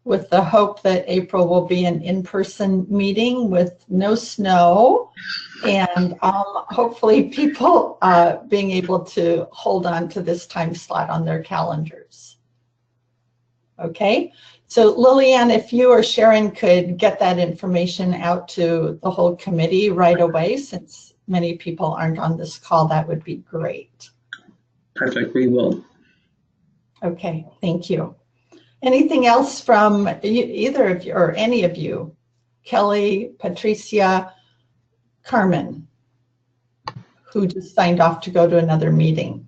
with the hope that April will be an in-person meeting with no snow, and hopefully people being able to hold on to this time slot on their calendars. Okay, so Lillian, if you or Sharon could get that information out to the whole committee right away, since many people aren't on this call, that would be great. Perfect, we will. Okay, thank you. Anything else from either of you or any of you? Kelly, Patricia, Carmen, who just signed off to go to another meeting.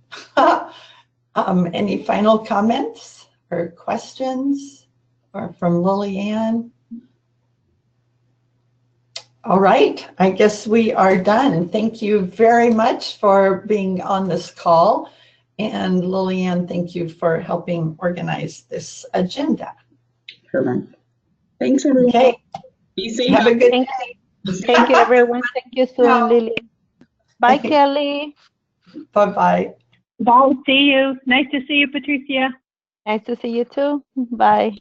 Any final comments or questions or from Lillian? All right, I guess we are done. Thank you very much for being on this call. And Lillian, thank you for helping organize this agenda. Perfect. Thanks, everyone. Okay. Be safe. Have a good Thank day. you. Thank you, everyone. Thank you, Sue and Lily. Bye, Kelly. Bye-bye. Bye. See you. Nice to see you, Patricia. Nice to see you too. Bye.